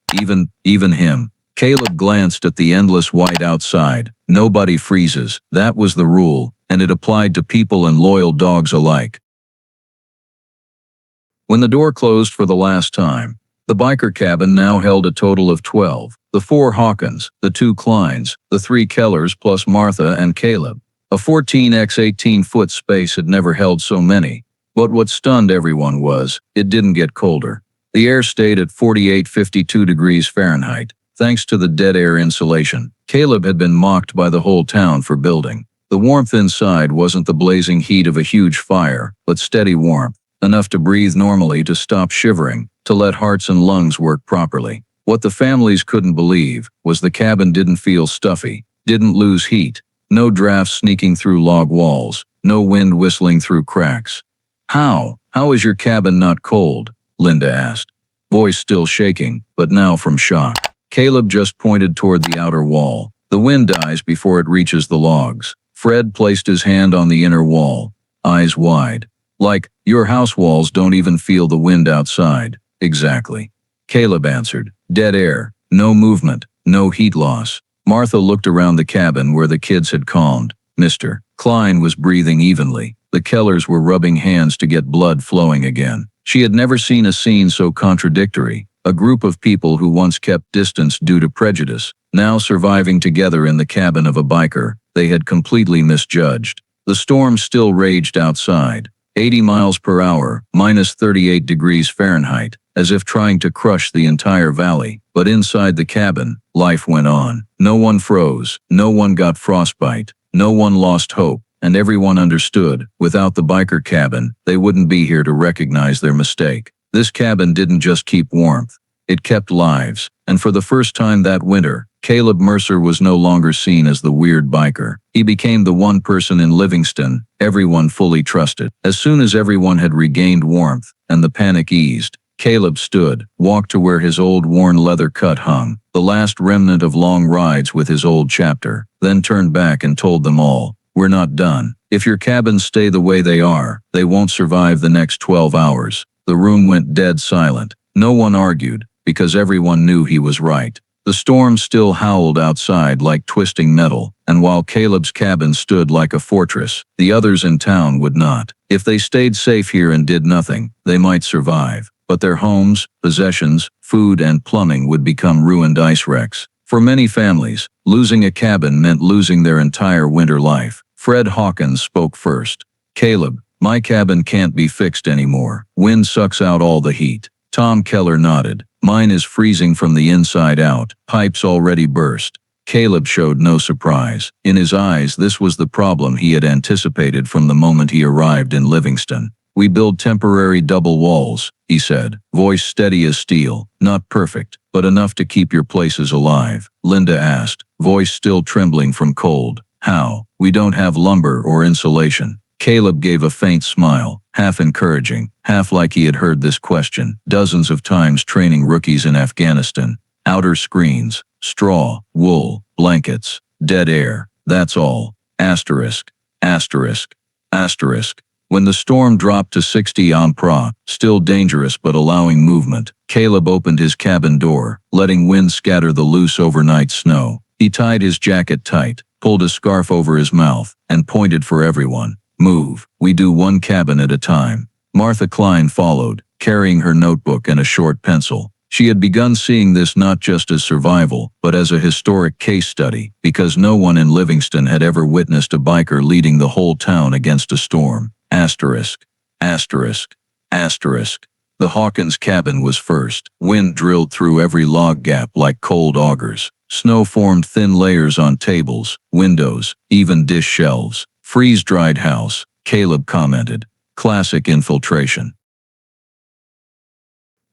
Even him. Caleb glanced at the endless white outside. Nobody freezes. That was the rule, and it applied to people and loyal dogs alike. When the door closed for the last time, the biker cabin now held a total of 12. The 4 Hawkins, the 2 Kleins, the 3 Kellers plus Martha and Caleb. A 14x18-foot space had never held so many. But what stunned everyone was, it didn't get colder. The air stayed at 48-52 degrees Fahrenheit. Thanks to the dead air insulation, Caleb had been mocked by the whole town for building. The warmth inside wasn't the blazing heat of a huge fire, but steady warmth, enough to breathe normally, to stop shivering, to let hearts and lungs work properly. What the families couldn't believe was the cabin didn't feel stuffy, didn't lose heat, no drafts sneaking through log walls, no wind whistling through cracks. How is your cabin not cold?" Linda asked, voice still shaking, but now from shock. Caleb just pointed toward the outer wall. "The wind dies before it reaches the logs." Fred placed his hand on the inner wall, eyes wide. "Like, your house walls don't even feel the wind outside." "Exactly," Caleb answered. "Dead air, no movement, no heat loss." Martha looked around the cabin where the kids had calmed. Mr. Klein was breathing evenly. The Kellers were rubbing hands to get blood flowing again. She had never seen a scene so contradictory. A group of people who once kept distance due to prejudice, now surviving together in the cabin of a biker they had completely misjudged. The storm still raged outside, 80 miles per hour, -38 degrees Fahrenheit, as if trying to crush the entire valley. But inside the cabin, life went on. No one froze, no one got frostbite, no one lost hope, and everyone understood, without the biker cabin, they wouldn't be here to recognize their mistake. This cabin didn't just keep warmth, It kept lives, and for the first time that winter, Caleb Mercer was no longer seen as the weird biker. He became the one person in Livingston everyone fully trusted. As soon as everyone had regained warmth and the panic eased, Caleb stood, walked to where his old worn leather cut hung, the last remnant of long rides with his old chapter, then turned back and told them all, "We're not done. If your cabins stay the way they are, they won't survive the next 12 hours. The room went dead silent. No one argued, because everyone knew he was right. The storm still howled outside like twisting metal, and while Caleb's cabin stood like a fortress, the others in town would not. If they stayed safe here and did nothing, they might survive. But their homes, possessions, food and plumbing would become ruined ice wrecks. For many families, losing a cabin meant losing their entire winter life. Fred Hawkins spoke first. "Caleb, my cabin can't be fixed anymore. Wind sucks out all the heat." Tom Keller nodded. "Mine is freezing from the inside out. Pipes already burst." Caleb showed no surprise. In his eyes, this was the problem he had anticipated from the moment he arrived in Livingston. "We build temporary double walls," he said, voice steady as steel. "Not perfect, but enough to keep your places alive." Linda asked, voice still trembling from cold. "How? We don't have lumber or insulation." Caleb gave a faint smile, half encouraging, half like he had heard this question dozens of times training rookies in Afghanistan. "Outer screens, straw, wool, blankets, dead air, that's all. Asterisk, asterisk, asterisk." When the storm dropped to 60 mph, still dangerous but allowing movement, Caleb opened his cabin door, letting wind scatter the loose overnight snow. He tied his jacket tight, pulled a scarf over his mouth, and pointed for everyone. "Move. We do one cabin at a time." Martha Klein followed, carrying her notebook and a short pencil. She had begun seeing this not just as survival, but as a historic case study, because no one in Livingston had ever witnessed a biker leading the whole town against a storm. Asterisk, asterisk, asterisk. The Hawkins cabin was first. Wind drilled through every log gap like cold augers. Snow formed thin layers on tables, windows, even dish shelves. "Freeze-dried house," Caleb commented. "Classic infiltration."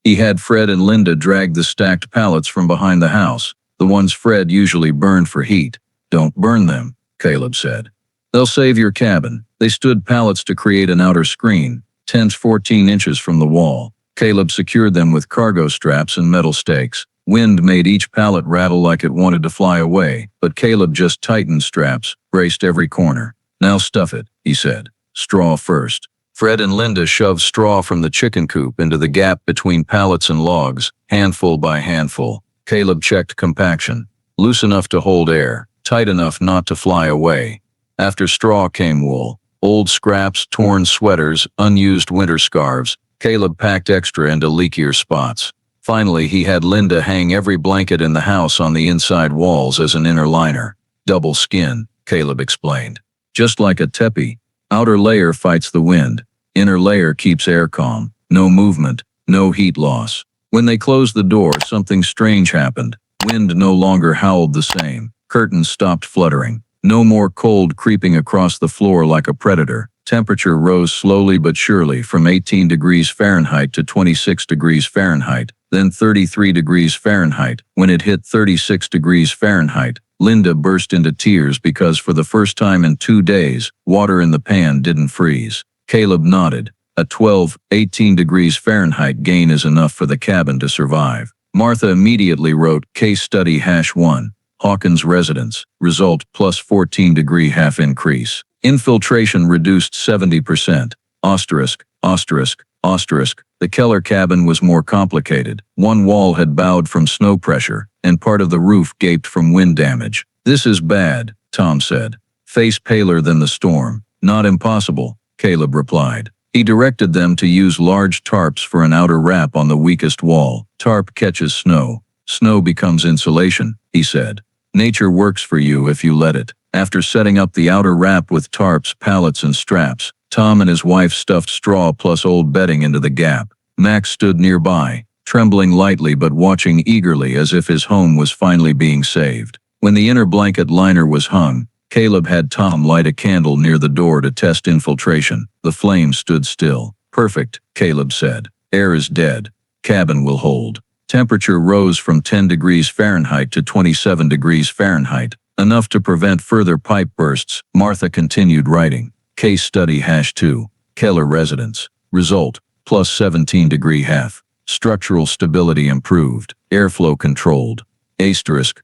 He had Fred and Linda drag the stacked pallets from behind the house, the ones Fred usually burned for heat. "Don't burn them," Caleb said. "They'll save your cabin." They stood pallets to create an outer screen, 10–14 inches from the wall. Caleb secured them with cargo straps and metal stakes. Wind made each pallet rattle like it wanted to fly away, but Caleb just tightened straps, braced every corner. "Now stuff it," he said. "Straw first." Fred and Linda shoved straw from the chicken coop into the gap between pallets and logs, handful by handful. Caleb checked compaction. Loose enough to hold air, tight enough not to fly away. After straw came wool. Old scraps, torn sweaters, unused winter scarves. Caleb packed extra into leakier spots. Finally, he had Linda hang every blanket in the house on the inside walls as an inner liner. "Double skin," Caleb explained. "Just like a teepee. Outer layer fights the wind. Inner layer keeps air calm. No movement, no heat loss." When they closed the door, something strange happened. Wind no longer howled the same. Curtains stopped fluttering. No more cold creeping across the floor like a predator. Temperature rose slowly but surely from 18 degrees Fahrenheit to 26 degrees Fahrenheit, then 33 degrees Fahrenheit. When it hit 36 degrees Fahrenheit, Linda burst into tears because for the first time in 2 days, water in the pan didn't freeze. Caleb nodded. A 12–18 degrees Fahrenheit gain is enough for the cabin to survive. Martha immediately wrote Case Study #1. Hawkins residence. Result +14 half increase. Infiltration reduced 70%. Asterisk, asterisk, asterisk. The Keller cabin was more complicated. One wall had bowed from snow pressure, and part of the roof gaped from wind damage. "This is bad," Tom said, face paler than the storm. "Not impossible," Caleb replied. He directed them to use large tarps for an outer wrap on the weakest wall. "Tarp catches snow. Snow becomes insulation," he said. "Nature works for you if you let it." After setting up the outer wrap with tarps, pallets, and straps, Tom and his wife stuffed straw plus old bedding into the gap. Max stood nearby, trembling lightly but watching eagerly as if his home was finally being saved. When the inner blanket liner was hung, Caleb had Tom light a candle near the door to test infiltration. The flame stood still. "Perfect," Caleb said. "Air is dead. Cabin will hold." Temperature rose from 10 degrees Fahrenheit to 27 degrees Fahrenheit, enough to prevent further pipe bursts. Martha continued writing. Case study #2. Keller residence. Result, plus 17 degree half. Structural stability improved. Airflow controlled. Asterisk.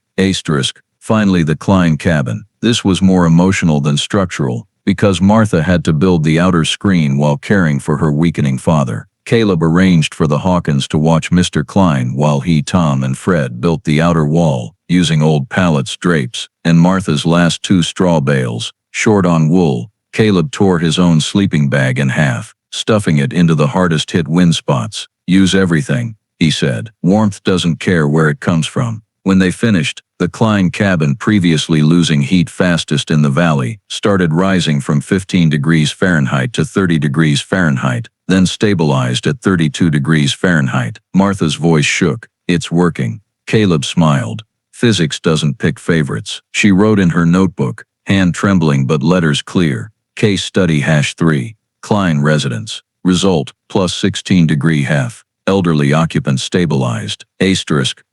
Finally the Klein cabin. This was more emotional than structural, because Martha had to build the outer screen while caring for her weakening father. Caleb arranged for the Hawkins to watch Mr. Klein while he, Tom, and Fred built the outer wall, using old pallets, drapes, and Martha's last 2 straw bales. Short on wool, Caleb tore his own sleeping bag in half, stuffing it into the hardest hit wind spots. Use everything, he said. Warmth doesn't care where it comes from. When they finished, the Klein cabin, previously losing heat fastest in the valley, started rising from 15 degrees Fahrenheit to 30 degrees Fahrenheit, then stabilized at 32 degrees Fahrenheit. Martha's voice shook. It's working. Caleb smiled. Physics doesn't pick favorites. She wrote in her notebook, hand trembling but letters clear. Case study #3. Klein residence. Result, plus 16 degree half. Elderly occupant stabilized. Asterisk.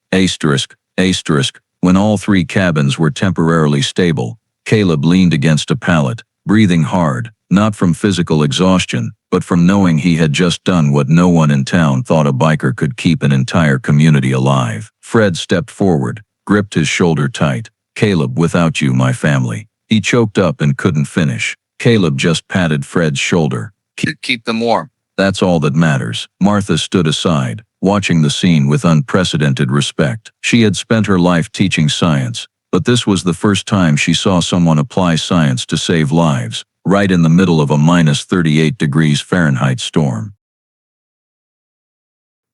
When all 3 cabins were temporarily stable, Caleb leaned against a pallet, breathing hard, not from physical exhaustion, but from knowing he had just done what no one in town thought a biker could: keep an entire community alive. Fred stepped forward, gripped his shoulder tight. Caleb, without you, my family. He choked up and couldn't finish. Caleb just patted Fred's shoulder. Keep them warm. That's all that matters. Martha stood aside, watching the scene with unprecedented respect. She had spent her life teaching science, but this was the first time she saw someone apply science to save lives, right in the middle of a minus 38 degrees Fahrenheit storm.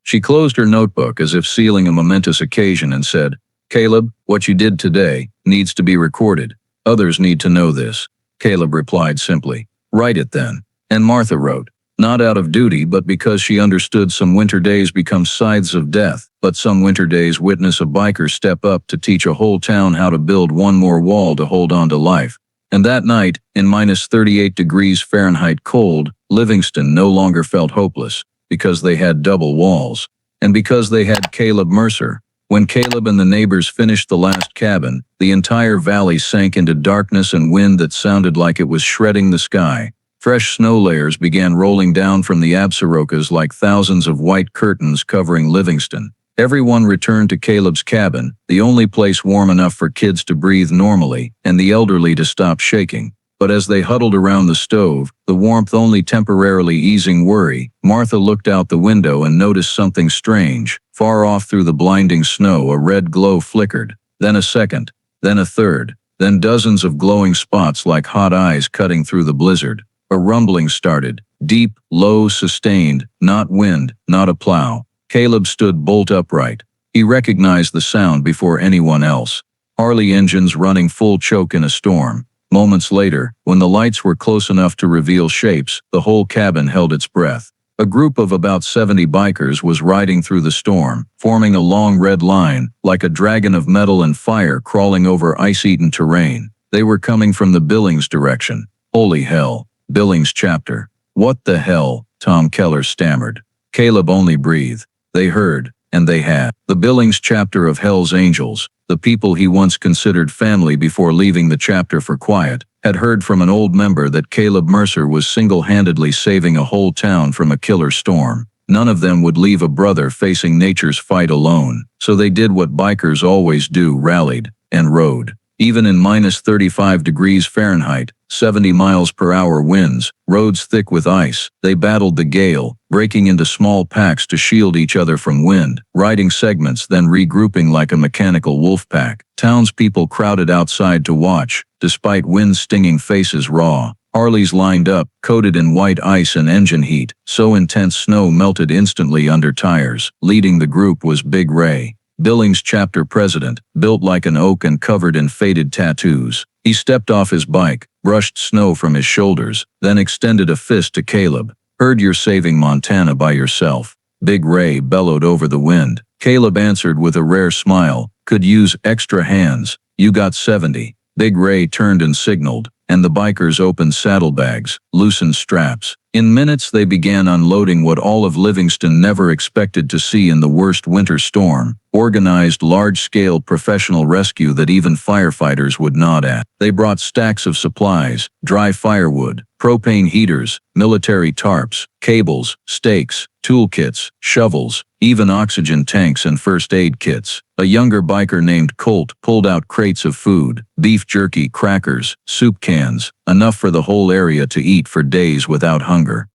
She closed her notebook as if sealing a momentous occasion and said, Caleb, what you did today needs to be recorded. Others need to know this. Caleb replied simply, write it then. And Martha wrote, not out of duty but because she understood some winter days become scythes of death, but some winter days witness a biker step up to teach a whole town how to build one more wall to hold on to life. And that night, in minus 38 degrees Fahrenheit cold, Livingston no longer felt hopeless, because they had double walls, and because they had Caleb Mercer. When Caleb and the neighbors finished the last cabin, the entire valley sank into darkness and wind that sounded like it was shredding the sky. Fresh snow layers began rolling down from the Absarokas like thousands of white curtains covering Livingston. Everyone returned to Caleb's cabin, the only place warm enough for kids to breathe normally and the elderly to stop shaking. But as they huddled around the stove, the warmth only temporarily easing worry, Martha looked out the window and noticed something strange. Far off through the blinding snow, a red glow flickered, then a second, then a third, then dozens of glowing spots like hot eyes cutting through the blizzard. A rumbling started, deep, low, sustained, not wind, not a plow. Caleb stood bolt upright. He recognized the sound before anyone else. Harley engines running full choke in a storm. Moments later, when the lights were close enough to reveal shapes, the whole cabin held its breath. A group of about 70 bikers was riding through the storm, forming a long red line, like a dragon of metal and fire crawling over ice-eaten terrain. They were coming from the Billings direction. Holy hell. Billings chapter. What the hell? Tom Keller stammered. Caleb only breathed. They heard, and they had. The Billings chapter of Hell's Angels, the people he once considered family before leaving the chapter for quiet, had heard from an old member that Caleb Mercer was single-handedly saving a whole town from a killer storm. None of them would leave a brother facing nature's fight alone, so they did what bikers always do: rallied and rode. Even in minus 35 degrees Fahrenheit, 70 miles per hour winds, roads thick with ice, they battled the gale, breaking into small packs to shield each other from wind, riding segments then regrouping like a mechanical wolf pack. Townspeople crowded outside to watch, despite wind-stinging faces raw. Harleys lined up, coated in white ice and engine heat, so intense snow melted instantly under tires. Leading the group was Big Ray, Billings chapter president, built like an oak and covered in faded tattoos. He stepped off his bike, brushed snow from his shoulders, then extended a fist to Caleb. Heard you're saving Montana by yourself. Big Ray bellowed over the wind. Caleb answered with a rare smile. Could use extra hands. You got 70. Big Ray turned and signaled, and the bikers opened saddlebags, loosened straps. In minutes they began unloading what all of Livingston never expected to see in the worst winter storm: organized large-scale professional rescue that even firefighters would nod at. They brought stacks of supplies: dry firewood, propane heaters, military tarps, cables, stakes, toolkits, shovels, even oxygen tanks and first aid kits. A younger biker named Colt pulled out crates of food: beef jerky, crackers, soup cans, enough for the whole area to eat for days without hunger.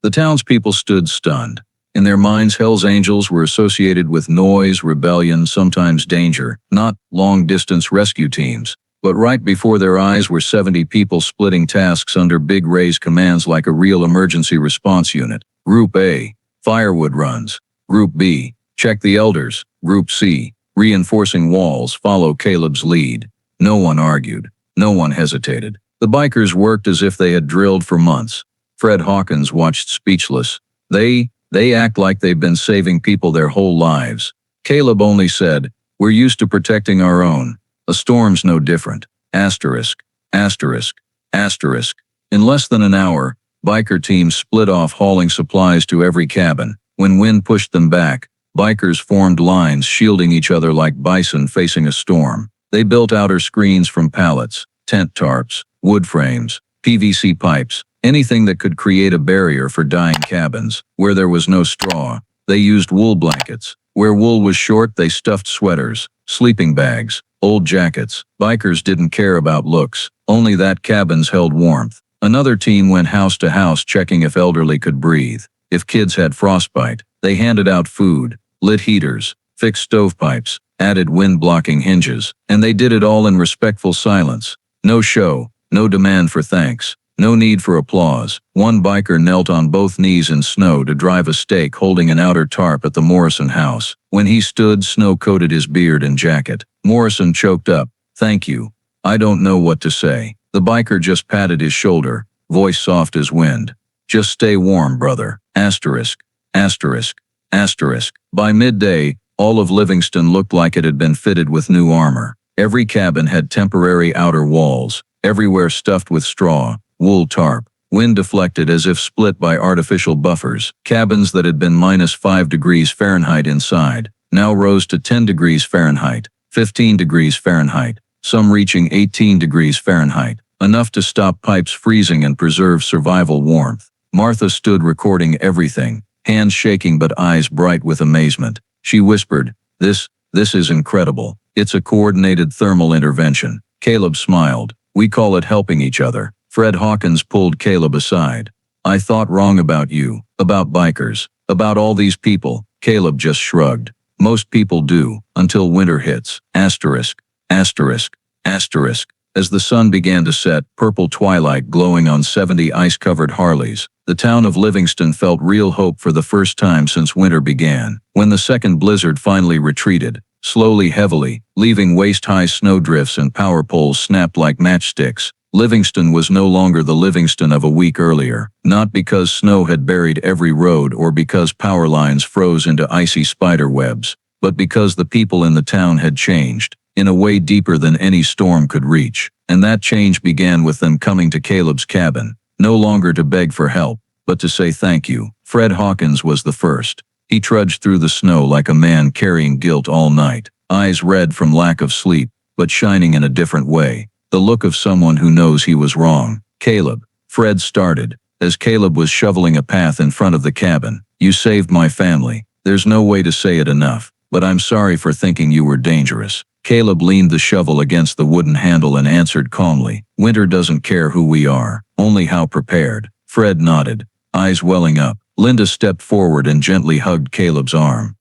The townspeople stood stunned. In their minds, Hell's Angels were associated with noise, rebellion, sometimes danger, not long-distance rescue teams. But right before their eyes were 70 people splitting tasks under Big Ray's commands like a real emergency response unit. Group A, firewood runs. Group B, check the elders. Group C, reinforcing walls, follow Caleb's lead. No one argued. No one hesitated. The bikers worked as if they had drilled for months. Fred Hawkins watched speechless. They act like they've been saving people their whole lives. Caleb only said, "We're used to protecting our own. A storm's no different." Asterisk, asterisk, asterisk. In less than an hour, biker teams split off hauling supplies to every cabin. When wind pushed them back, bikers formed lines shielding each other like bison facing a storm. They built outer screens from pallets, tent tarps, wood frames, PVC pipes, anything that could create a barrier for dying cabins. Where there was no straw, they used wool blankets. Where wool was short, they stuffed sweaters, sleeping bags, old jackets. Bikers didn't care about looks, only that cabins held warmth. Another team went house to house checking if elderly could breathe. If kids had frostbite, they handed out food, lit heaters, fixed stovepipes, added wind-blocking hinges, and they did it all in respectful silence. No show, no demand for thanks. No need for applause. One biker knelt on both knees in snow to drive a stake holding an outer tarp at the Morrison house. When he stood, snow coated his beard and jacket. Morrison choked up, "Thank you. I don't know what to say." The biker just patted his shoulder, voice soft as wind. "Just stay warm, brother." Asterisk, asterisk, asterisk. By midday, all of Livingston looked like it had been fitted with new armor. Every cabin had temporary outer walls, everywhere stuffed with straw, wool tarp, wind deflected as if split by artificial buffers. Cabins that had been -5 degrees Fahrenheit inside now rose to 10 degrees Fahrenheit, 15 degrees Fahrenheit, some reaching 18 degrees Fahrenheit, enough to stop pipes freezing and preserve survival warmth. Martha stood recording everything, hands shaking but eyes bright with amazement. She whispered, This is incredible. It's a coordinated thermal intervention." Caleb smiled. "We call it helping each other." Fred Hawkins pulled Caleb aside. "I thought wrong about you, about bikers, about all these people." Caleb just shrugged. "Most people do, until winter hits." Asterisk, asterisk, asterisk. As the sun began to set, purple twilight glowing on 70 ice-covered Harleys, the town of Livingston felt real hope for the first time since winter began. When the second blizzard finally retreated, slowly, heavily, leaving waist-high snowdrifts and power poles snapped like matchsticks, Livingston was no longer the Livingston of a week earlier. Not because snow had buried every road or because power lines froze into icy spider webs, but because the people in the town had changed, in a way deeper than any storm could reach. And that change began with them coming to Caleb's cabin, no longer to beg for help, but to say thank you. Fred Hawkins was the first. He trudged through the snow like a man carrying guilt all night, eyes red from lack of sleep, but shining in a different way. The look of someone who knows he was wrong. "Caleb," Fred started, as Caleb was shoveling a path in front of the cabin. "You saved my family. There's no way to say it enough, but I'm sorry for thinking you were dangerous." Caleb leaned the shovel against the wooden handle and answered calmly, "Winter doesn't care who we are, only how prepared." Fred nodded, eyes welling up. Linda stepped forward and gently hugged Caleb's arm.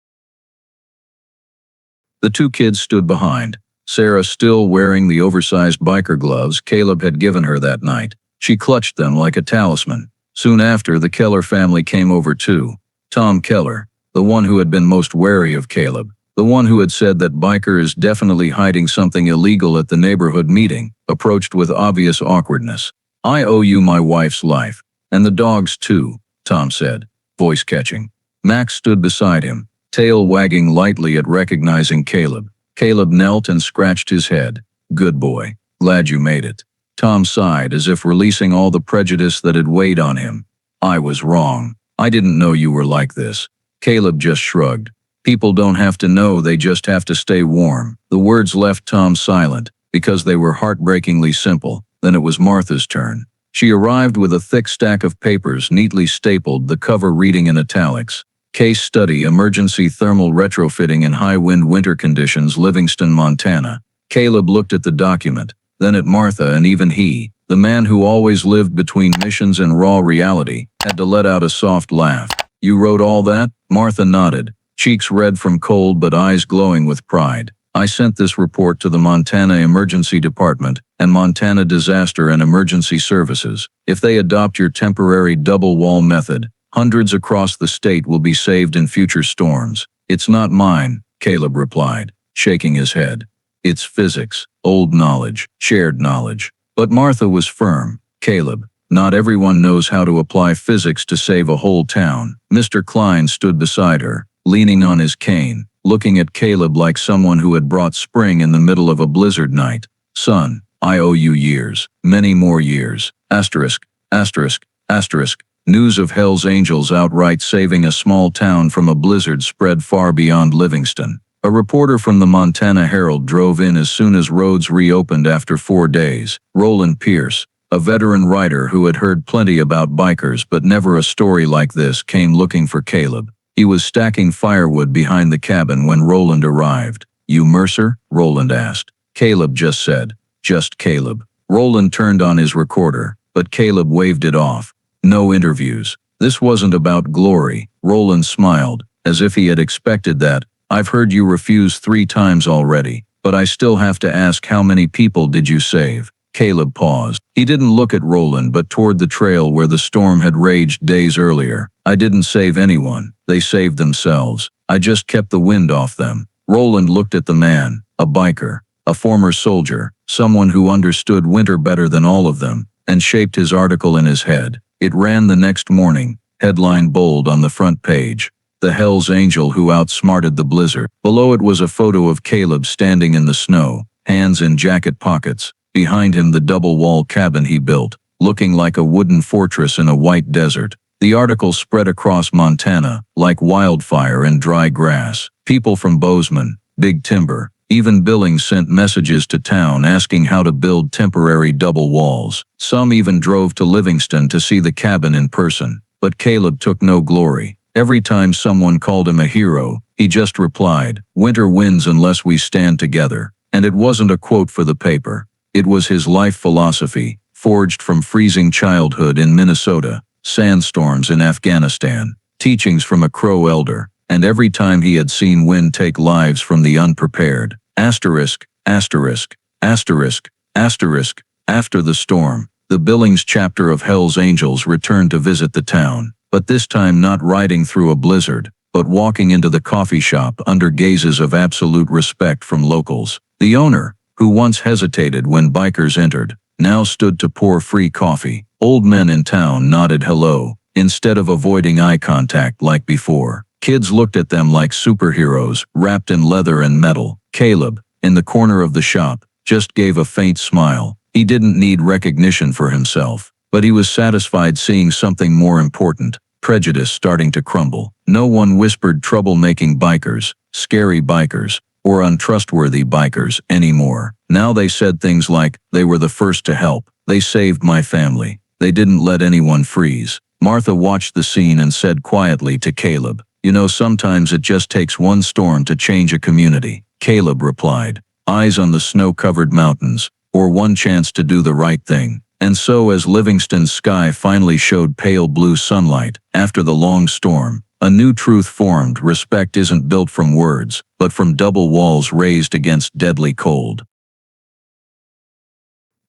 The two kids stood behind, Sarah still wearing the oversized biker gloves Caleb had given her that night. She clutched them like a talisman. Soon after, the Keller family came over too. Tom Keller, the one who had been most wary of Caleb, the one who had said that biker is definitely hiding something illegal at the neighborhood meeting, approached with obvious awkwardness. "I owe you my wife's life. And the dog's too," Tom said, voice catching. Max stood beside him, tail wagging lightly at recognizing Caleb. Caleb knelt and scratched his head. Good boy. Glad you made it. Tom sighed as if releasing all the prejudice that had weighed on him. I was wrong. I didn't know you were like this. Caleb just shrugged. People don't have to know, they just have to stay warm. The words left Tom silent, because they were heartbreakingly simple. Then it was Martha's turn. She arrived with a thick stack of papers neatly stapled, the cover reading in italics. Case Study, Emergency Thermal Retrofitting in High Wind Winter Conditions, Livingston, Montana. Caleb looked at the document, then at Martha, and even he, the man who always lived between missions and raw reality, had to let out a soft laugh. You wrote all that? Martha nodded, cheeks red from cold but eyes glowing with pride. I sent this report to the Montana Emergency Department and Montana Disaster and Emergency Services. If they adopt your temporary double wall method, hundreds across the state will be saved in future storms. It's not mine, Caleb replied, shaking his head. It's physics, old knowledge, shared knowledge. But Martha was firm. Caleb, not everyone knows how to apply physics to save a whole town. Mr. Klein stood beside her, leaning on his cane, looking at Caleb like someone who had brought spring in the middle of a blizzard night. Son, I owe you years, many more years. Asterisk, asterisk, asterisk. News of Hell's Angels outright saving a small town from a blizzard spread far beyond Livingston. A reporter from the Montana Herald drove in as soon as roads reopened after 4 days. Roland Pierce, a veteran writer who had heard plenty about bikers but never a story like this, came looking for Caleb. He was stacking firewood behind the cabin when Roland arrived. You Mercer? Roland asked. Caleb just said. Just Caleb. Roland turned on his recorder, but Caleb waved it off. No interviews. This wasn't about glory. Roland smiled, as if he had expected that. I've heard you refuse 3 times already, but I still have to ask, how many people did you save? Caleb paused. He didn't look at Roland but toward the trail where the storm had raged days earlier. I didn't save anyone. They saved themselves. I just kept the wind off them. Roland looked at the man, a biker, a former soldier, someone who understood winter better than all of them, and shaped his article in his head. It ran the next morning, headline bold on the front page. The Hell's Angel who outsmarted the blizzard. Below it was a photo of Caleb standing in the snow, hands in jacket pockets. Behind him the double-wall cabin he built, looking like a wooden fortress in a white desert. The article spread across Montana, like wildfire and dry grass. People from Bozeman, Big Timber, even Billings sent messages to town asking how to build temporary double walls. Some even drove to Livingston to see the cabin in person. But Caleb took no glory. Every time someone called him a hero, he just replied, "Winter wins unless we stand together." And it wasn't a quote for the paper. It was his life philosophy, forged from freezing childhood in Minnesota, sandstorms in Afghanistan, teachings from a Crow elder, and every time he had seen wind take lives from the unprepared. Asterisk, asterisk, asterisk, asterisk. After the storm, the Billings chapter of Hell's Angels returned to visit the town, but this time not riding through a blizzard, but walking into the coffee shop under gazes of absolute respect from locals. The owner, who once hesitated when bikers entered, now stood to pour free coffee. Old men in town nodded hello, instead of avoiding eye contact like before. Kids looked at them like superheroes, wrapped in leather and metal. Caleb, in the corner of the shop, just gave a faint smile. He didn't need recognition for himself, but he was satisfied seeing something more important, prejudice starting to crumble. No one whispered troublemaking bikers, scary bikers, or untrustworthy bikers anymore. Now they said things like, they were the first to help. They saved my family. They didn't let anyone freeze. Martha watched the scene and said quietly to Caleb, "You know, sometimes it just takes one storm to change a community." Caleb replied, eyes on the snow-covered mountains, or one chance to do the right thing. And so as Livingston's sky finally showed pale blue sunlight, after the long storm, a new truth formed: respect isn't built from words, but from double walls raised against deadly cold.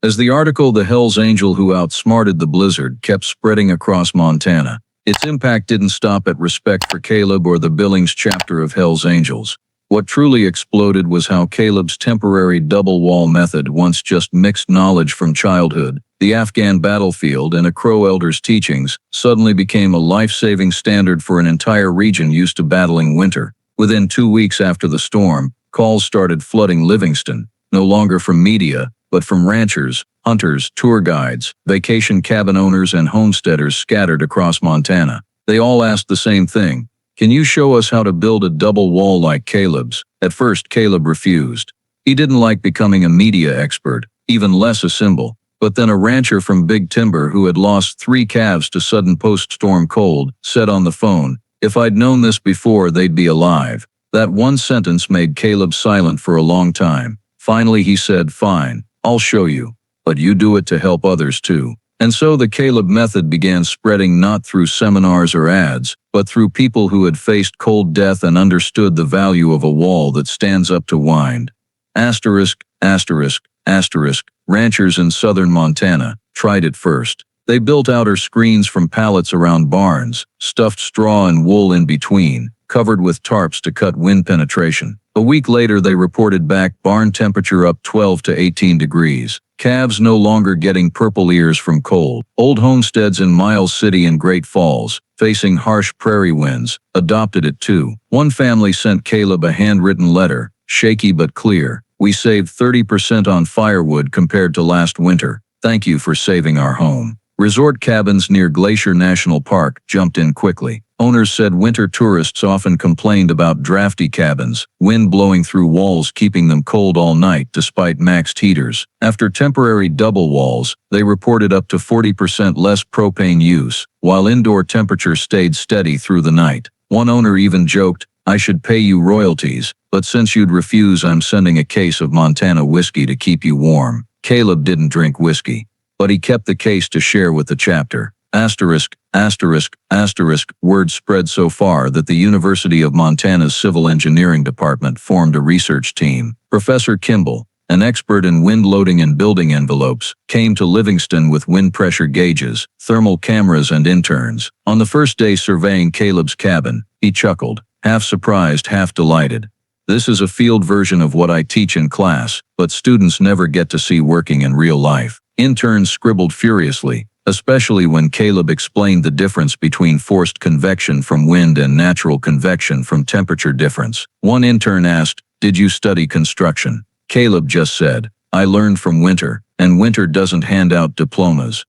As the article "The Hell's Angel Who Outsmarted the Blizzard" kept spreading across Montana, its impact didn't stop at respect for Caleb or the Billings chapter of Hell's Angels. What truly exploded was how Caleb's temporary double-wall method, once just mixed knowledge from childhood, the Afghan battlefield, and a Crow elder's teachings, suddenly became a life-saving standard for an entire region used to battling winter. Within 2 weeks after the storm, Calls started flooding Livingston, no longer from media, but from ranchers, hunters, tour guides, vacation cabin owners, and homesteaders scattered across Montana. They all asked the same thing. Can you show us how to build a double wall like Caleb's? At first, Caleb refused. He didn't like becoming a media expert, even less a symbol. But then a rancher from Big Timber who had lost 3 calves to sudden post-storm cold said on the phone, "If I'd known this before, they'd be alive." That one sentence made Caleb silent for a long time. Finally he said, "Fine, I'll show you. But you do it to help others too." And so the Caleb method began spreading not through seminars or ads, but through people who had faced cold death and understood the value of a wall that stands up to wind. Asterisk, asterisk, asterisk, ranchers in southern Montana tried it first. They built outer screens from pallets around barns, stuffed straw and wool in between, covered with tarps to cut wind penetration. A week later they reported back barn temperature up 12 to 18 degrees. Calves no longer getting purple ears from cold. Old homesteads in Miles City and Great Falls, facing harsh prairie winds, adopted it too. One family sent Caleb a handwritten letter, shaky but clear. "We saved 30% on firewood compared to last winter. Thank you for saving our home." Resort cabins near Glacier National Park jumped in quickly. Owners said winter tourists often complained about drafty cabins, wind blowing through walls keeping them cold all night despite maxed heaters. After temporary double walls, they reported up to 40% less propane use, while indoor temperature stayed steady through the night. One owner even joked, "I should pay you royalties, but since you'd refuse, I'm sending a case of Montana whiskey to keep you warm." Caleb didn't drink whiskey, but he kept the case to share with the chapter. Asterisk, asterisk, asterisk, word spread so far that the University of Montana's Civil Engineering Department formed a research team. Professor Kimball, an expert in wind loading and building envelopes, came to Livingston with wind pressure gauges, thermal cameras, and interns. On the first day surveying Caleb's cabin, he chuckled, half surprised, half delighted. "This is a field version of what I teach in class, but students never get to see working in real life." Interns scribbled furiously, especially when Caleb explained the difference between forced convection from wind and natural convection from temperature difference. One intern asked, "Did you study construction?" Caleb just said, "I learned from winter, and winter doesn't hand out diplomas."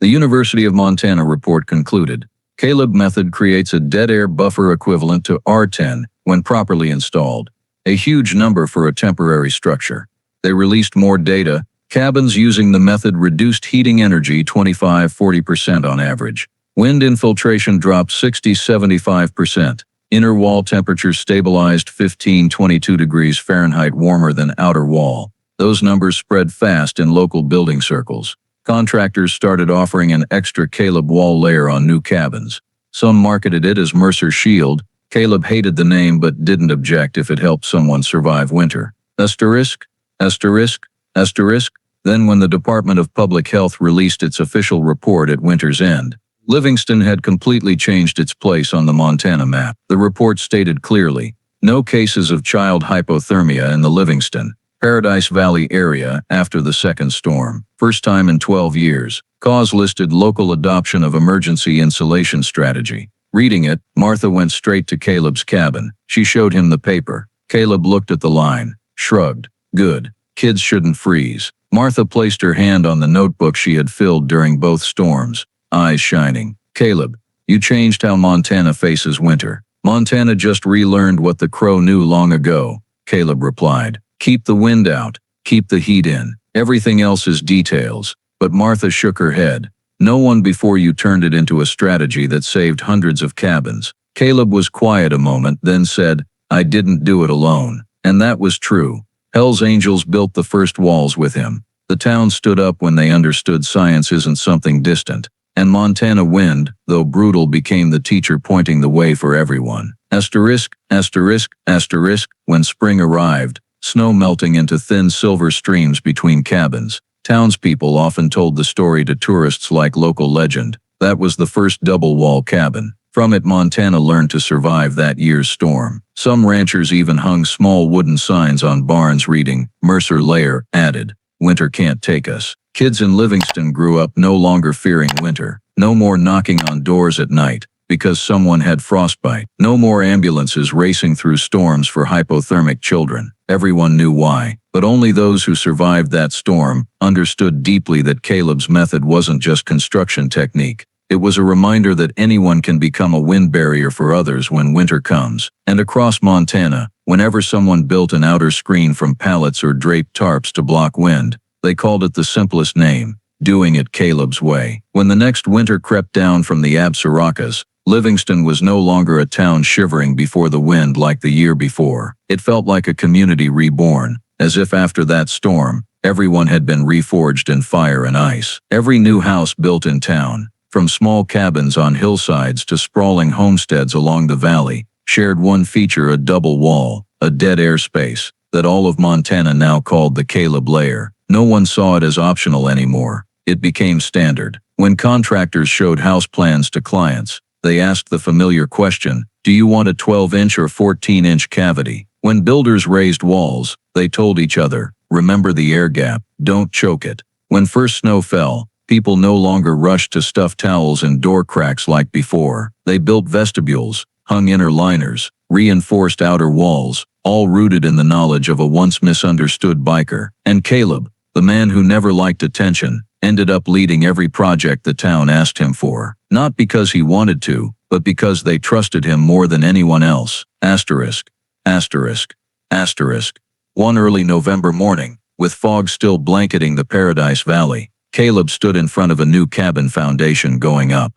The University of Montana report concluded, Caleb method creates a dead air buffer equivalent to R10 when properly installed, a huge number for a temporary structure. They released more data. Cabins using the method reduced heating energy 25–40% on average. Wind infiltration dropped 60–75%. Inner wall temperature stabilized 15–22 degrees Fahrenheit warmer than outer wall. Those numbers spread fast in local building circles. Contractors started offering an extra Caleb wall layer on new cabins. Some marketed it as Mercer Shield. Caleb hated the name but didn't object if it helped someone survive winter. Asterisk, asterisk, asterisk. Then when the Department of Public Health released its official report at winter's end, Livingston had completely changed its place on the Montana map. The report stated clearly, no cases of child hypothermia in the Livingston, Paradise Valley area after the second storm. First time in 12 years. Cause listed local adoption of emergency insulation strategy. Reading it, Martha went straight to Caleb's cabin. She showed him the paper. Caleb looked at the line, shrugged. Good. Kids shouldn't freeze. Martha placed her hand on the notebook she had filled during both storms, eyes shining. Caleb, you changed how Montana faces winter. Montana just relearned what the Crow knew long ago, Caleb replied. Keep the wind out, keep the heat in. Everything else is details. But Martha shook her head. No one before you turned it into a strategy that saved hundreds of cabins. Caleb was quiet a moment, then said, I didn't do it alone. And that was true. Hell's Angels built the first walls with him. The town stood up when they understood science isn't something distant. And Montana wind, though brutal, became the teacher pointing the way for everyone. Asterisk, asterisk, asterisk, when spring arrived, snow melting into thin silver streams between cabins. Townspeople often told the story to tourists like local legend. That was the first double-wall cabin. From it, Montana learned to survive that year's storm. Some ranchers even hung small wooden signs on barns reading, Mercer layer, added, winter can't take us. Kids in Livingston grew up no longer fearing winter. No more knocking on doors at night. because someone had frostbite. No more ambulances racing through storms for hypothermic children. Everyone knew why, but only those who survived that storm understood deeply that Caleb's method wasn't just construction technique. It was a reminder that anyone can become a wind barrier for others when winter comes. And across Montana, whenever someone built an outer screen from pallets or draped tarps to block wind, they called it the simplest name: doing it Caleb's way. When the next winter crept down from the Absarocas, Livingston was no longer a town shivering before the wind like the year before. It felt like a community reborn, as if after that storm, everyone had been reforged in fire and ice. Every new house built in town, from small cabins on hillsides to sprawling homesteads along the valley, shared one feature: a double wall, a dead airspace, that all of Montana now called the Caleb layer. No one saw it as optional anymore. It became standard. When contractors showed house plans to clients, they asked the familiar question, "Do you want a 12-inch or 14-inch cavity?" When builders raised walls, they told each other, "Remember the air gap, don't choke it." When first snow fell, people no longer rushed to stuff towels in door cracks like before. They built vestibules, hung inner liners, reinforced outer walls, all rooted in the knowledge of a once misunderstood biker. And Caleb, the man who never liked attention, ended up leading every project the town asked him for. Not because he wanted to, but because they trusted him more than anyone else. Asterisk. Asterisk. Asterisk. One early November morning, with fog still blanketing the Paradise Valley, Caleb stood in front of a new cabin foundation going up.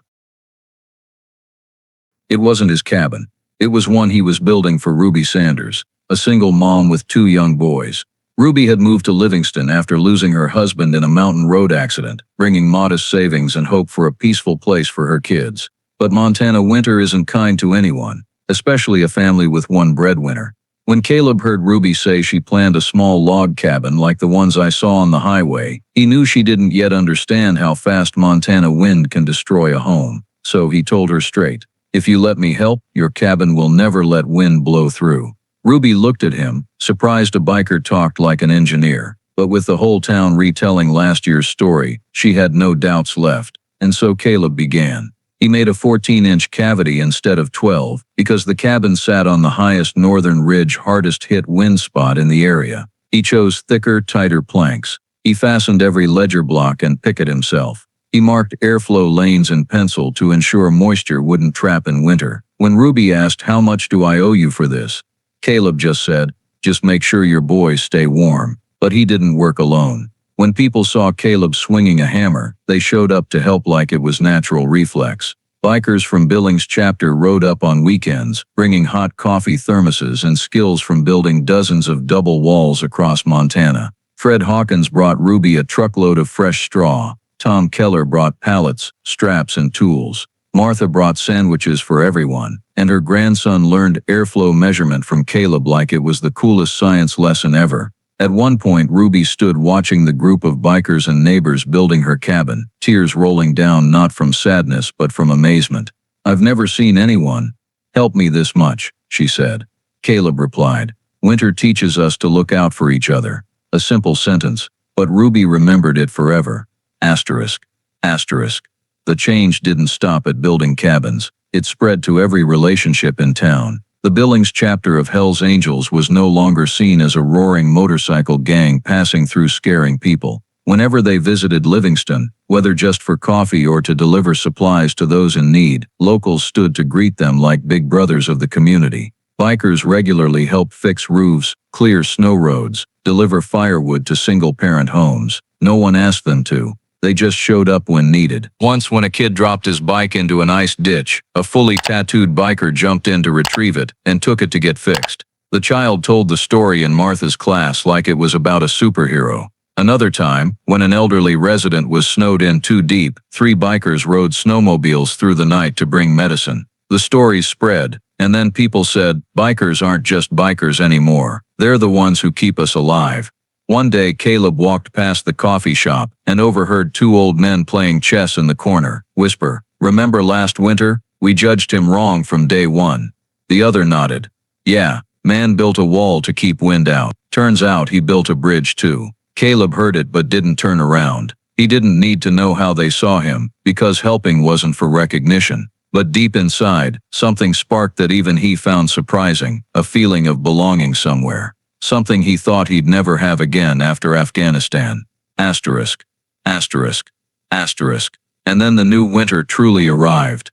It wasn't his cabin. It was one he was building for Ruby Sanders, a single mom with 2 young boys. Ruby had moved to Livingston after losing her husband in a mountain road accident, bringing modest savings and hope for a peaceful place for her kids. But Montana winter isn't kind to anyone, especially a family with one breadwinner. When Caleb heard Ruby say she planned a small log cabin like the ones I saw on the highway, he knew she didn't yet understand how fast Montana wind can destroy a home. So he told her straight, "If you let me help, your cabin will never let wind blow through." Ruby looked at him, surprised a biker talked like an engineer. But with the whole town retelling last year's story, she had no doubts left. And so Caleb began. He made a 14-inch cavity instead of 12, because the cabin sat on the highest northern ridge, hardest hit wind spot in the area. He chose thicker, tighter planks. He fastened every ledger block and picket himself. He marked airflow lanes in pencil to ensure moisture wouldn't trap in winter. When Ruby asked, "How much do I owe you for this?" Caleb just said, "Just make sure your boys stay warm." But he didn't work alone. When people saw Caleb swinging a hammer, they showed up to help like it was natural reflex. Bikers from Billings chapter rode up on weekends, bringing hot coffee thermoses and skills from building dozens of double walls across Montana. Fred Hawkins brought Ruby a truckload of fresh straw. Tom Keller brought pallets, straps, and tools. Martha brought sandwiches for everyone, and her grandson learned airflow measurement from Caleb like it was the coolest science lesson ever. At one point, Ruby stood watching the group of bikers and neighbors building her cabin, tears rolling down not from sadness but from amazement. "I've never seen anyone help me this much," she said. Caleb replied, "Winter teaches us to look out for each other." A simple sentence, but Ruby remembered it forever. Asterisk. Asterisk. The change didn't stop at building cabins. It spread to every relationship in town. The Billings chapter of Hell's Angels was no longer seen as a roaring motorcycle gang passing through scaring people. Whenever they visited Livingston, whether just for coffee or to deliver supplies to those in need, locals stood to greet them like big brothers of the community. Bikers regularly helped fix roofs, clear snow roads, deliver firewood to single-parent homes. No one asked them to. They just showed up when needed. Once when a kid dropped his bike into an ice ditch, a fully tattooed biker jumped in to retrieve it and took it to get fixed. The child told the story in Martha's class like it was about a superhero. Another time, when an elderly resident was snowed in too deep, 3 bikers rode snowmobiles through the night to bring medicine. The stories spread, and then people said, "Bikers aren't just bikers anymore. They're the ones who keep us alive." One day Caleb walked past the coffee shop and overheard 2 old men playing chess in the corner, whisper, "Remember last winter? We judged him wrong from day one." The other nodded. "Yeah, man built a wall to keep wind out. Turns out he built a bridge too." Caleb heard it but didn't turn around. He didn't need to know how they saw him, because helping wasn't for recognition. But deep inside, something sparked that even he found surprising, a feeling of belonging somewhere. Something he thought he'd never have again after Afghanistan. Asterisk. Asterisk. Asterisk. And then the new winter truly arrived.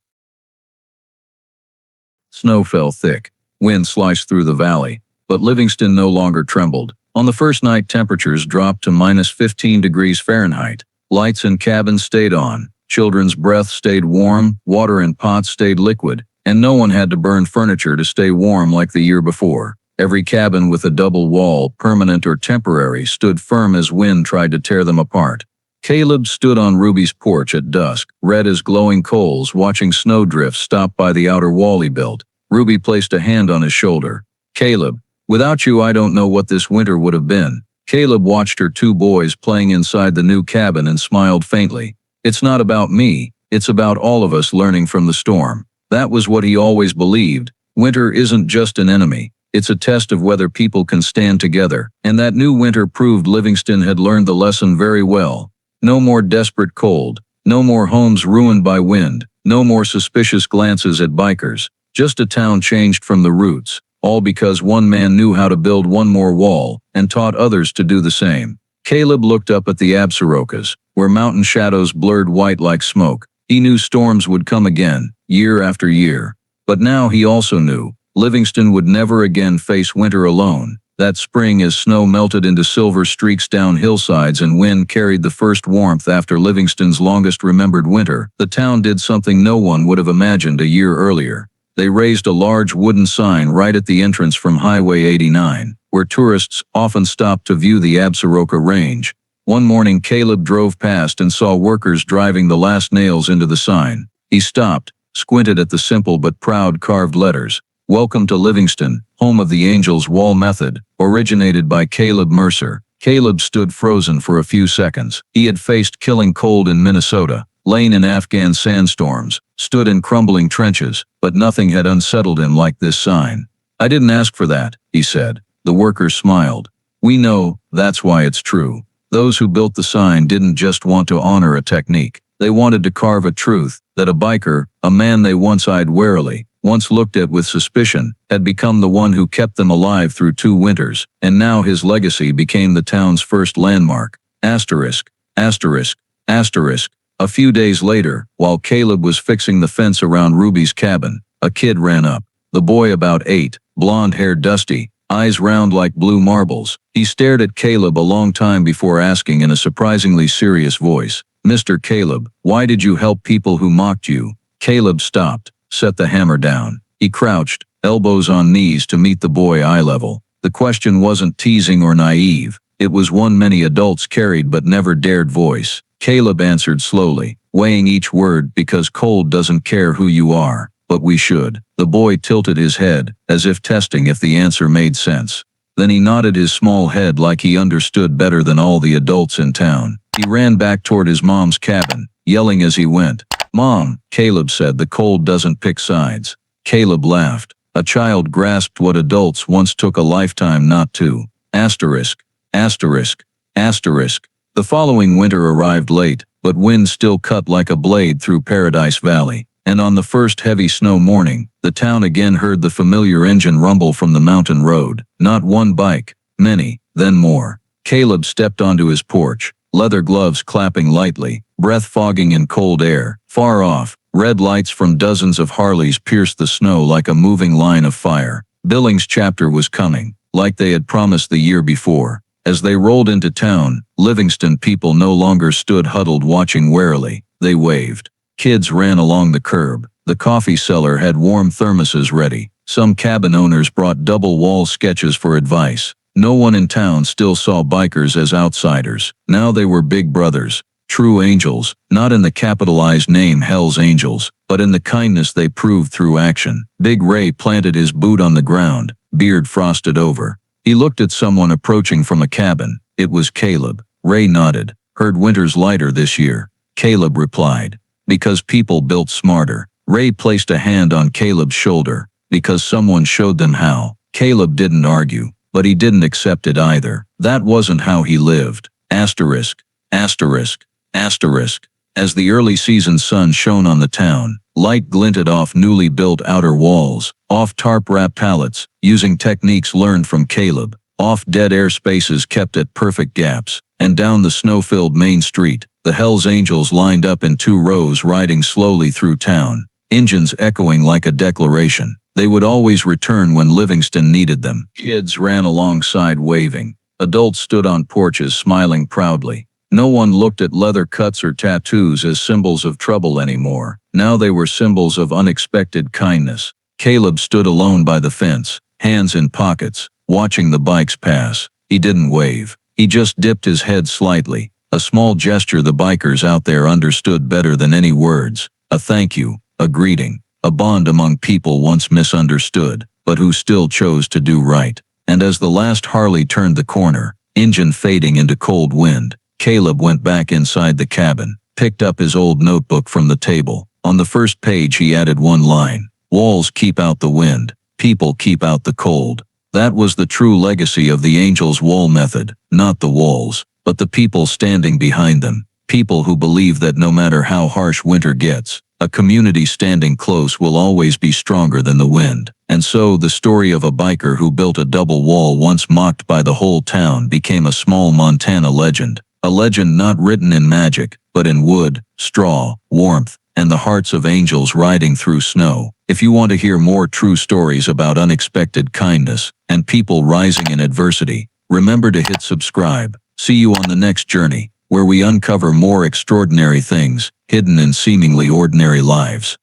Snow fell thick. Wind sliced through the valley. But Livingston no longer trembled. On the first night, temperatures dropped to -15 degrees Fahrenheit. Lights in cabins stayed on. Children's breath stayed warm, water in pots stayed liquid, and no one had to burn furniture to stay warm like the year before. Every cabin with a double wall, permanent or temporary, stood firm as wind tried to tear them apart. Caleb stood on Ruby's porch at dusk, red as glowing coals, watching snowdrifts stop by the outer wall he built. Ruby placed a hand on his shoulder. "Caleb, without you I don't know what this winter would have been." Caleb watched her two boys playing inside the new cabin and smiled faintly. "It's not about me, it's about all of us learning from the storm." That was what he always believed. Winter isn't just an enemy, it's a test of whether people can stand together, and that new winter proved Livingston had learned the lesson very well. No more desperate cold, no more homes ruined by wind, no more suspicious glances at bikers, just a town changed from the roots, all because one man knew how to build one more wall and taught others to do the same. Caleb looked up at the Absarokas, where mountain shadows blurred white like smoke. He knew storms would come again, year after year. But now he also knew Livingston would never again face winter alone. That spring, as snow melted into silver streaks down hillsides and wind carried the first warmth after Livingston's longest remembered winter, the town did something no one would have imagined a year earlier. They raised a large wooden sign right at the entrance from Highway 89, where tourists often stopped to view the Absaroka Range. One morning Caleb drove past and saw workers driving the last nails into the sign. He stopped, squinted at the simple but proud carved letters. "Welcome to Livingston, home of the Angel's Wall Method," originated by Caleb Mercer. Caleb stood frozen for a few seconds. He had faced killing cold in Minnesota, lain in Afghan sandstorms, stood in crumbling trenches, but nothing had unsettled him like this sign. "I didn't ask for that," he said. The workers smiled. "We know, that's why it's true." Those who built the sign didn't just want to honor a technique. They wanted to carve a truth, that a biker, a man they once eyed warily, once looked at with suspicion, had become the one who kept them alive through 2 winters, and now his legacy became the town's first landmark. Asterisk. Asterisk. Asterisk. A few days later, while Caleb was fixing the fence around Ruby's cabin, a kid ran up. The boy about 8, blonde hair dusty, eyes round like blue marbles. He stared at Caleb a long time before asking in a surprisingly serious voice, "Mr. Caleb, why did you help people who mocked you?" Caleb stopped, set the hammer down. He crouched, elbows on knees to meet the boy eye level. The question wasn't teasing or naive. It was one many adults carried but never dared voice. Caleb answered slowly, weighing each word, "Because cold doesn't care who you are, but we should." The boy tilted his head, as if testing if the answer made sense. Then he nodded his small head like he understood better than all the adults in town. He ran back toward his mom's cabin, yelling as he went. "Mom," Caleb said, "the cold doesn't pick sides." Caleb laughed. A child grasped what adults once took a lifetime not to. Asterisk. Asterisk. Asterisk. The following winter arrived late, but wind still cut like a blade through Paradise Valley. And on the first heavy snow morning, the town again heard the familiar engine rumble from the mountain road. Not one bike, many, then more. Caleb stepped onto his porch, leather gloves clapping lightly, breath fogging in cold air. Far off, red lights from dozens of Harleys pierced the snow like a moving line of fire. Billings' chapter was coming, like they had promised the year before. As they rolled into town, Livingston people no longer stood huddled watching warily. They waved. Kids ran along the curb. The coffee seller had warm thermoses ready. Some cabin owners brought double-wall sketches for advice. No one in town still saw bikers as outsiders. Now they were big brothers, true angels, not in the capitalized name Hell's Angels, but in the kindness they proved through action. Big Ray planted his boot on the ground, beard frosted over. He looked at someone approaching from a cabin. It was Caleb. Ray nodded. "Heard winter's lighter this year." Caleb replied, "Because people built smarter." Ray placed a hand on Caleb's shoulder. "Because someone showed them how." Caleb didn't argue, but he didn't accept it either. That wasn't how he lived. Asterisk. Asterisk. Asterisk. As the early season sun shone on the town, light glinted off newly built outer walls, off tarp-wrapped pallets, using techniques learned from Caleb, off dead air spaces kept at perfect gaps, and down the snow-filled main street, the Hells Angels lined up in 2 rows riding slowly through town, engines echoing like a declaration. They would always return when Livingston needed them. Kids ran alongside waving. Adults stood on porches smiling proudly. No one looked at leather cuts or tattoos as symbols of trouble anymore. Now they were symbols of unexpected kindness. Caleb stood alone by the fence, hands in pockets, watching the bikes pass. He didn't wave. He just dipped his head slightly, a small gesture the bikers out there understood better than any words. A thank you, a greeting, a bond among people once misunderstood, but who still chose to do right. And as the last Harley turned the corner, engine fading into cold wind, Caleb went back inside the cabin, picked up his old notebook from the table. On the first page he added one line: "Walls keep out the wind, people keep out the cold." That was the true legacy of the Angels' wall method, not the walls, but the people standing behind them, people who believe that no matter how harsh winter gets, a community standing close will always be stronger than the wind. And so the story of a biker who built a double wall once mocked by the whole town became a small Montana legend. A legend not written in magic, but in wood, straw, warmth, and the hearts of angels riding through snow. If you want to hear more true stories about unexpected kindness and people rising in adversity, remember to hit subscribe. See you on the next journey, where we uncover more extraordinary things hidden in seemingly ordinary lives.